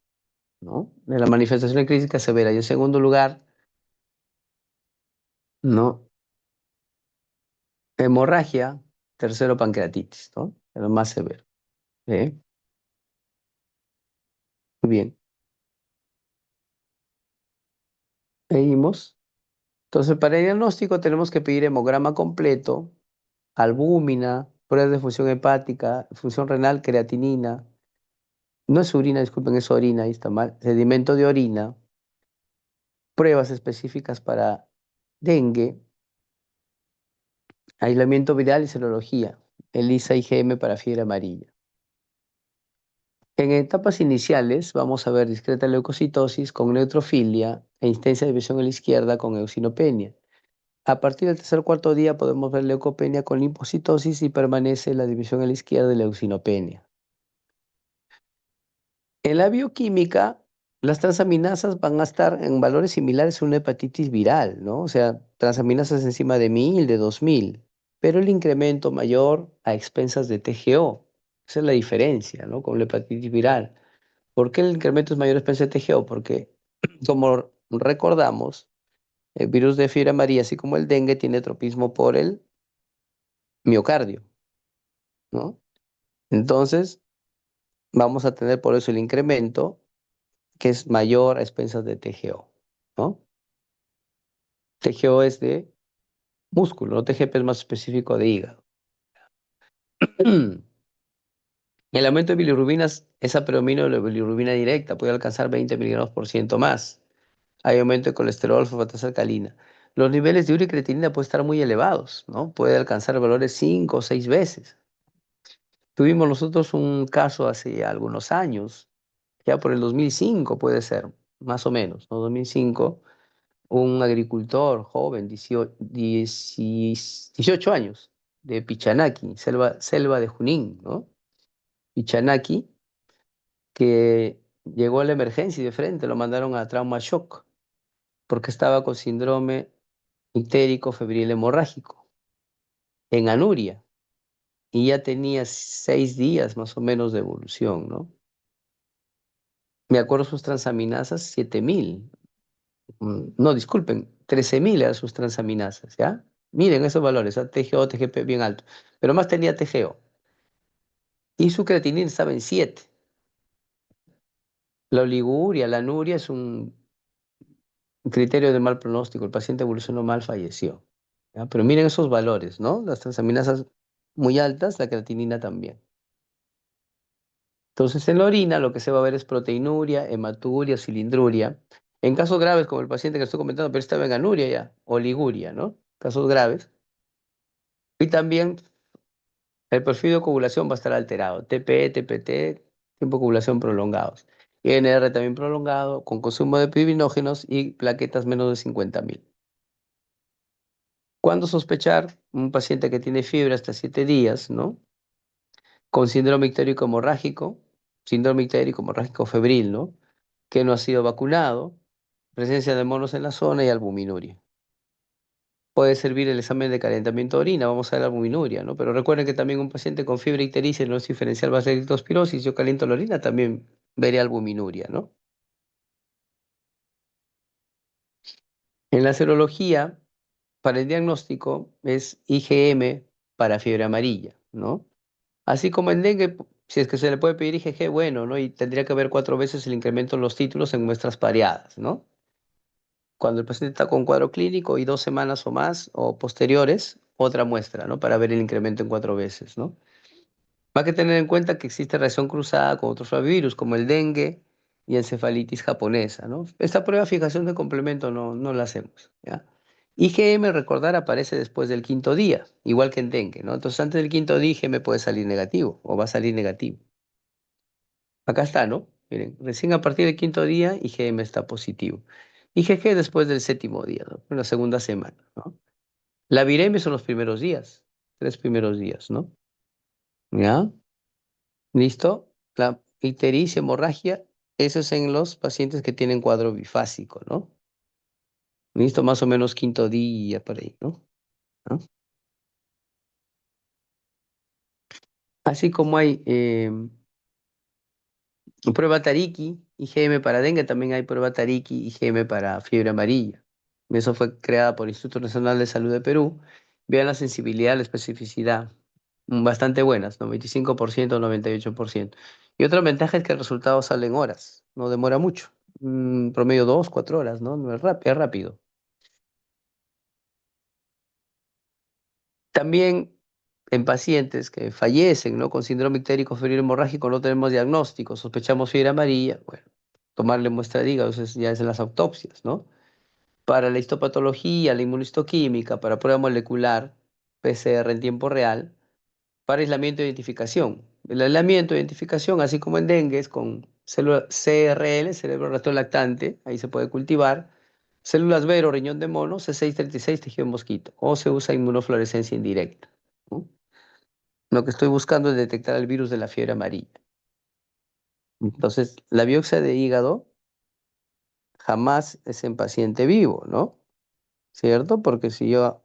¿no? De la manifestación clínica severa. Y en segundo lugar, ¿no? Hemorragia, tercero pancreatitis, ¿no? De lo más severo. ¿Eh? Muy bien. Seguimos. Entonces, para el diagnóstico tenemos que pedir hemograma completo, albúmina, pruebas de función hepática, función renal, creatinina. No es orina, disculpen, es orina, ahí está mal. Sedimento de orina, pruebas específicas para dengue, aislamiento viral y serología, ELISA y IgM para fiebre amarilla. En etapas iniciales vamos a ver discreta leucocitosis con neutrofilia e intensa división a la izquierda con eosinopenia. A partir del tercer o cuarto día podemos ver leucopenia con linfocitosis y permanece la división a la izquierda de la eosinopenia. En la bioquímica, las transaminasas van a estar en valores similares a una hepatitis viral, ¿no? O sea, transaminasas encima de 1000, de 2000, pero el incremento mayor a expensas de TGO. Esa es la diferencia, ¿no? Con la hepatitis viral. ¿Por qué el incremento es mayor a expensas de TGO? Porque, como recordamos, el virus de fiebre amarilla, así como el dengue, tiene tropismo por el miocardio, ¿no? Entonces, vamos a tener por eso el incremento que es mayor a expensas de TGO, ¿no? TGO es de músculo, ¿no? TGP es más específico de hígado. El aumento de bilirrubinas es a predominio de la bilirrubina directa, puede alcanzar 20 miligramos por ciento más. Hay aumento de colesterol, fosfatasa alcalina. Los niveles de urea y creatinina pueden estar muy elevados, ¿no? Puede alcanzar valores 5 o 6 veces. Tuvimos nosotros un caso hace algunos años, ya por el 2005 puede ser, más o menos, ¿no? 2005, un agricultor joven, 18 años, de Pichanaki, selva de Junín, ¿no? Pichanaki, que llegó a la emergencia y de frente lo mandaron a trauma shock, porque estaba con síndrome ictérico febril hemorrágico, en anuria, y ya tenía 6 días más o menos de evolución, ¿no? Me acuerdo sus transaminasas, 7000. No, disculpen, 13.000 eran sus transaminasas, ¿ya? Miren esos valores, ¿ah? TGO, TGP bien alto, pero más tenía TGO. Y su creatinina estaba en 7. La oliguria, la anuria es un criterio de mal pronóstico. El paciente evolucionó mal, falleció. ¿Ya? Pero miren esos valores, ¿no? Las transaminasas muy altas, la creatinina también. Entonces, en la orina lo que se va a ver es proteinuria, hematuria, cilindruria. En casos graves, como el paciente que estoy comentando, pero estaba en anuria ya, o liguria, ¿no? Casos graves. Y también el perfil de coagulación va a estar alterado. TPE, TPT, tiempo de coagulación prolongados. INR también prolongado, con consumo de fibrinógenos y plaquetas menos de 50.000. ¿Cuándo sospechar? Un paciente que tiene fiebre hasta 7 días, ¿no? Con síndrome ictérico hemorrágico, síndrome ictérico hemorrágico febril, ¿no? Que no ha sido vacunado, presencia de monos en la zona y albuminuria. Puede servir el examen de calentamiento de orina, vamos a ver la albuminuria, ¿no? Pero recuerden que también un paciente con fiebre ictericia no es diferencial base de leptospirosis, yo caliento la orina, también veré albuminuria, ¿no? En la serología, para el diagnóstico es IgM para fiebre amarilla, ¿no? Así como en dengue, si es que se le puede pedir IgG, bueno, ¿no? Y tendría que haber 4 veces el incremento en los títulos en muestras pareadas, ¿no? Cuando el paciente está con cuadro clínico y 2 semanas o más o posteriores, otra muestra, ¿no? Para ver el incremento en 4 veces, ¿no? Hay que tener en cuenta que existe reacción cruzada con otros flavivirus, como el dengue y encefalitis japonesa, ¿no? Esta prueba de fijación de complemento no la hacemos, ¿ya? IgM, recordar, aparece después del quinto día, igual que en dengue, ¿no? Entonces, antes del quinto día, IgM puede salir negativo o va a salir negativo. Acá está, ¿no? Miren, recién a partir del quinto día, IgM está positivo. IgG después del séptimo día, ¿no? En la segunda semana, ¿no? La viremia son los primeros días, 3 primeros días, ¿no? ¿Ya? ¿Listo? La ictericia, hemorragia, eso es en los pacientes que tienen cuadro bifásico, ¿no? ¿Listo? Más o menos quinto día por ahí, ¿no? ¿No? Así como hay prueba Tariki, IgM para dengue, también hay prueba Tariki, IgM para fiebre amarilla. Eso fue creada por el Instituto Nacional de Salud de Perú. Vean la sensibilidad, la especificidad, bastante buenas, ¿no? 25%, 98%. Y otra ventaja es que el resultado sale en horas, no demora mucho. Promedio 2, 4 horas, ¿no? No es rápido, es rápido. También en pacientes que fallecen, ¿no? Con síndrome ictérico febril hemorrágico no tenemos diagnóstico, sospechamos fiebre amarilla, bueno, tomarle muestra de hígado, eso ya es en las autopsias, ¿no? Para la histopatología, la inmunistoquímica, para prueba molecular, PCR en tiempo real, para aislamiento e identificación. El aislamiento e identificación, así como en dengue, es con célula CRL, cerebro ratón lactante, ahí se puede cultivar, células Vero, riñón de mono, C636, tejido de mosquito, o se usa inmunofluorescencia indirecta, ¿no? Lo que estoy buscando es detectar el virus de la fiebre amarilla. Entonces, la biopsia de hígado jamás es en paciente vivo, ¿no? ¿Cierto? Porque si yo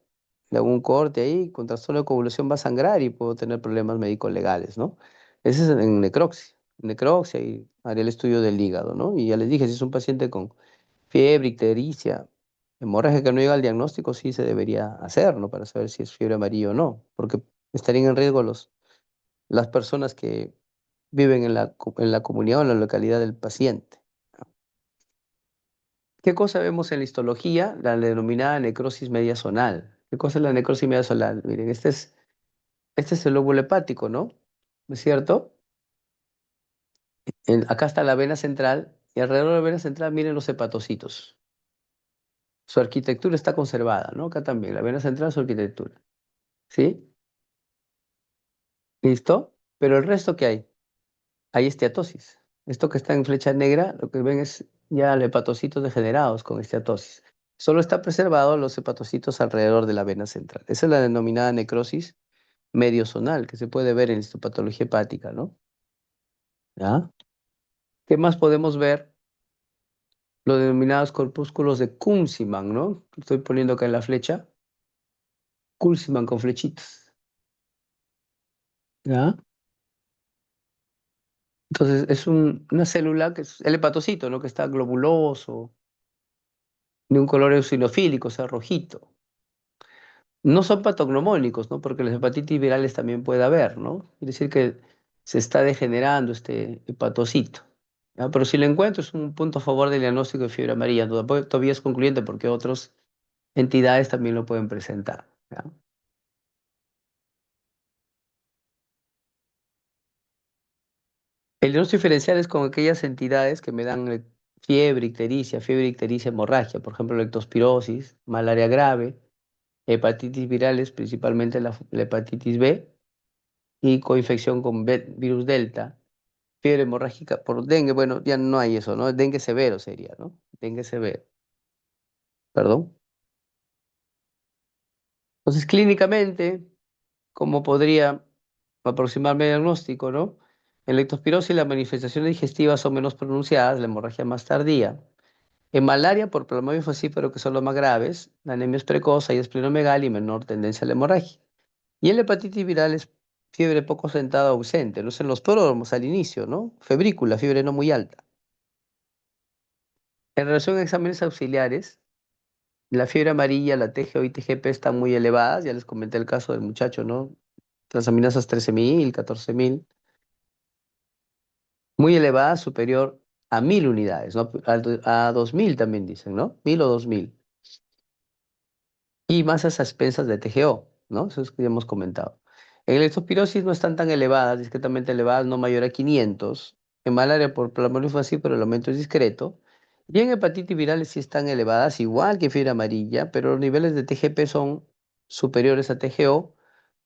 le hago un corte ahí, con trastorno de coagulación va a sangrar y puedo tener problemas médicos legales, ¿no? Ese es en necropsia. Necropsia y haré el estudio del hígado, ¿no? Y ya les dije, si es un paciente con fiebre, ictericia, hemorragia que no llega al diagnóstico, sí se debería hacer, ¿no? Para saber si es fiebre amarilla o no, porque estarían en riesgo las personas que viven en la comunidad o en la localidad del paciente. ¿Qué cosa vemos en la histología? La denominada necrosis mediasonal. ¿Qué cosa es la necrosis mediasonal? Miren, este es el lóbulo hepático, ¿no? ¿No es cierto? Acá está la vena central y alrededor de la vena central miren los hepatocitos. Su arquitectura está conservada, ¿no? Acá también, la vena central, su arquitectura. ¿Sí? ¿Listo? Pero el resto, ¿qué hay? Hay esteatosis. Esto que está en flecha negra, lo que ven es ya los hepatocitos degenerados con esteatosis. Solo está preservado los hepatocitos alrededor de la vena central. Esa es la denominada necrosis mediosonal que se puede ver en la histopatología hepática, ¿no? ¿Ya? ¿Qué más podemos ver? Los denominados corpúsculos de Kunziman, ¿no? Estoy poniendo acá en la flecha. Kunziman con flechitas, ¿ya? Entonces es una célula que es el hepatocito, ¿no? Que está globuloso, de un color eosinofílico, o sea, rojito. No son patognomónicos, ¿no? Porque las hepatitis virales también puede haber, ¿no? Quiere decir que se está degenerando este hepatocito, ¿ya? Pero si lo encuentro es un punto a favor del diagnóstico de fiebre amarilla. Todavía es concluyente porque otras entidades también lo pueden presentar, ¿ya? El diagnóstico diferencial es con aquellas entidades que me dan fiebre, ictericia, hemorragia, por ejemplo, leptospirosis, malaria grave, hepatitis virales, principalmente la hepatitis B, y coinfección con virus delta, fiebre hemorrágica por dengue. Bueno, ya no hay eso, ¿no? Dengue severo sería, ¿no? Dengue severo, perdón. Entonces, clínicamente, ¿cómo podría aproximarme al diagnóstico, no? En leptospirosis las manifestaciones digestivas son menos pronunciadas, la hemorragia más tardía. En malaria por plasmodium falciparum, que son los más graves, la anemia es precoz, hay esplenomegalia y menor tendencia a la hemorragia. Y en la hepatitis viral es fiebre poco sentada ausente, no es en los pródromos al inicio, ¿no? Febrícula, fiebre no muy alta. En relación a exámenes auxiliares, la fiebre amarilla, la TGO y TGP están muy elevadas, ya les comenté el caso del muchacho, ¿no? Transaminasas 13.000, 14.000, muy elevada, superior a 1.000 unidades, ¿no? A 2.000 también dicen, ¿no? 1.000 o 2.000. Y masas a expensas de TGO, ¿no? Eso es que ya hemos comentado. En la leptospirosis no están tan elevadas, discretamente elevadas, no mayor a 500. En malaria por plasmodium así, pero el aumento es discreto. Y en hepatitis virales sí están elevadas, igual que fiebre amarilla, pero los niveles de TGP son superiores a TGO.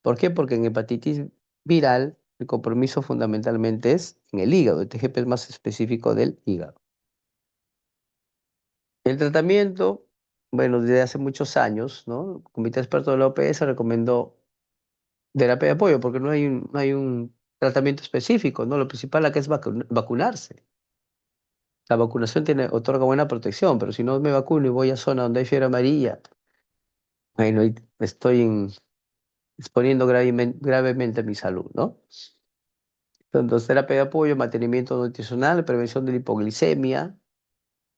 ¿Por qué? Porque en hepatitis viral el compromiso fundamentalmente es en el hígado. El TGP es más específico del hígado. El tratamiento, bueno, desde hace muchos años, ¿no? El Comité Experto de la OPS recomendó terapia de apoyo porque no hay un tratamiento específico, ¿no? Lo principal acá es vacunarse. La vacunación otorga buena protección, pero si no me vacuno y voy a zona donde hay fiebre amarilla, bueno, ahí estoy exponiendo gravemente mi salud, ¿no? Entonces, terapia de apoyo, mantenimiento nutricional, prevención de la hipoglicemia,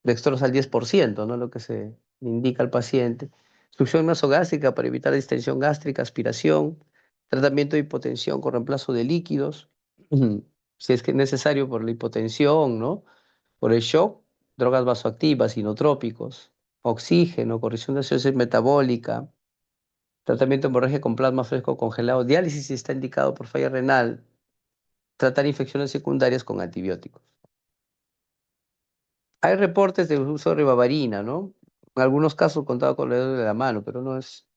dextrosa al 10%, ¿no? Lo que se indica al paciente. Succión nasogástrica para evitar distensión gástrica, aspiración, tratamiento de hipotensión con reemplazo de líquidos, si es que es necesario por la hipotensión, ¿no? Por el shock, drogas vasoactivas, inotrópicos, oxígeno, corrección de acidosis metabólica, tratamiento de hemorragia con plasma fresco congelado, diálisis si está indicado por falla renal, tratar infecciones secundarias con antibióticos. Hay reportes de uso de ribavarina, ¿no? En algunos casos contado con el dedo de la mano, pero no es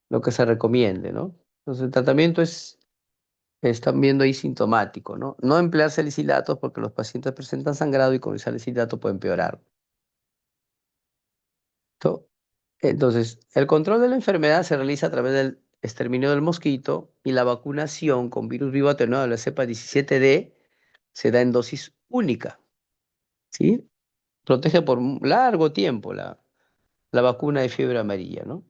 lo que se recomiende, ¿no? Entonces el tratamiento están viendo ahí sintomático, ¿no? No emplear salicilatos porque los pacientes presentan sangrado y con el salicilato puede empeorar. ¿To? Entonces, el control de la enfermedad se realiza a través del exterminio del mosquito y la vacunación con virus vivo atenuado de la cepa 17D se da en dosis única, ¿sí? Protege por un largo tiempo la vacuna de fiebre amarilla, ¿no?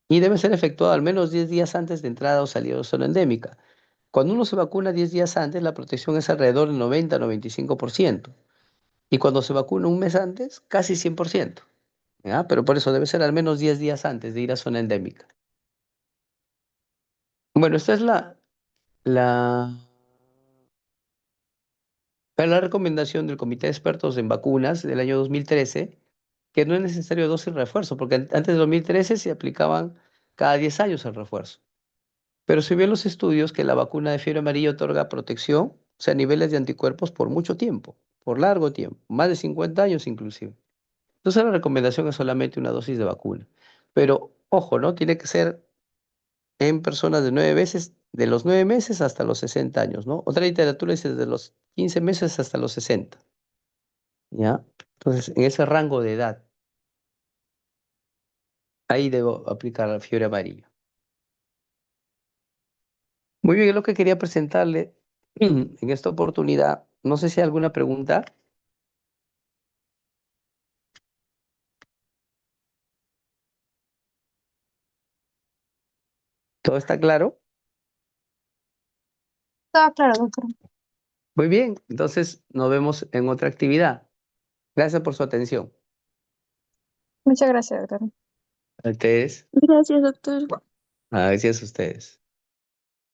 Y debe ser efectuado al menos 10 días antes de entrada o salida de zona endémica. Cuando uno se vacuna 10 días antes, la protección es alrededor del 90-95%. Y cuando se vacuna un mes antes, casi 100%. ¿Ya? Pero por eso debe ser al menos 10 días antes de ir a zona endémica. Bueno, esta es la, la recomendación del Comité de Expertos en Vacunas del año 2013, que no es necesario dosis refuerzo, porque antes de 2013 se aplicaban cada 10 años el refuerzo. Pero se vio en los estudios que la vacuna de fiebre amarilla otorga protección, o sea, niveles de anticuerpos por mucho tiempo, por largo tiempo, más de 50 años inclusive. Entonces la recomendación es solamente una dosis de vacuna. Pero ojo, ¿no? Tiene que ser en personas de 9 meses, de los 9 meses hasta los 60 años, ¿no? Otra literatura dice desde los 15 meses hasta los 60, ¿ya? Entonces, en ese rango de edad, ahí debo aplicar la fiebre amarilla. Muy bien, es lo que quería presentarle en esta oportunidad. No sé si hay alguna pregunta. ¿Todo está claro? Todo claro, doctor. Muy bien, entonces nos vemos en otra actividad. Gracias por su atención. Muchas gracias, doctor. A ustedes. Gracias, doctor. Gracias a ustedes.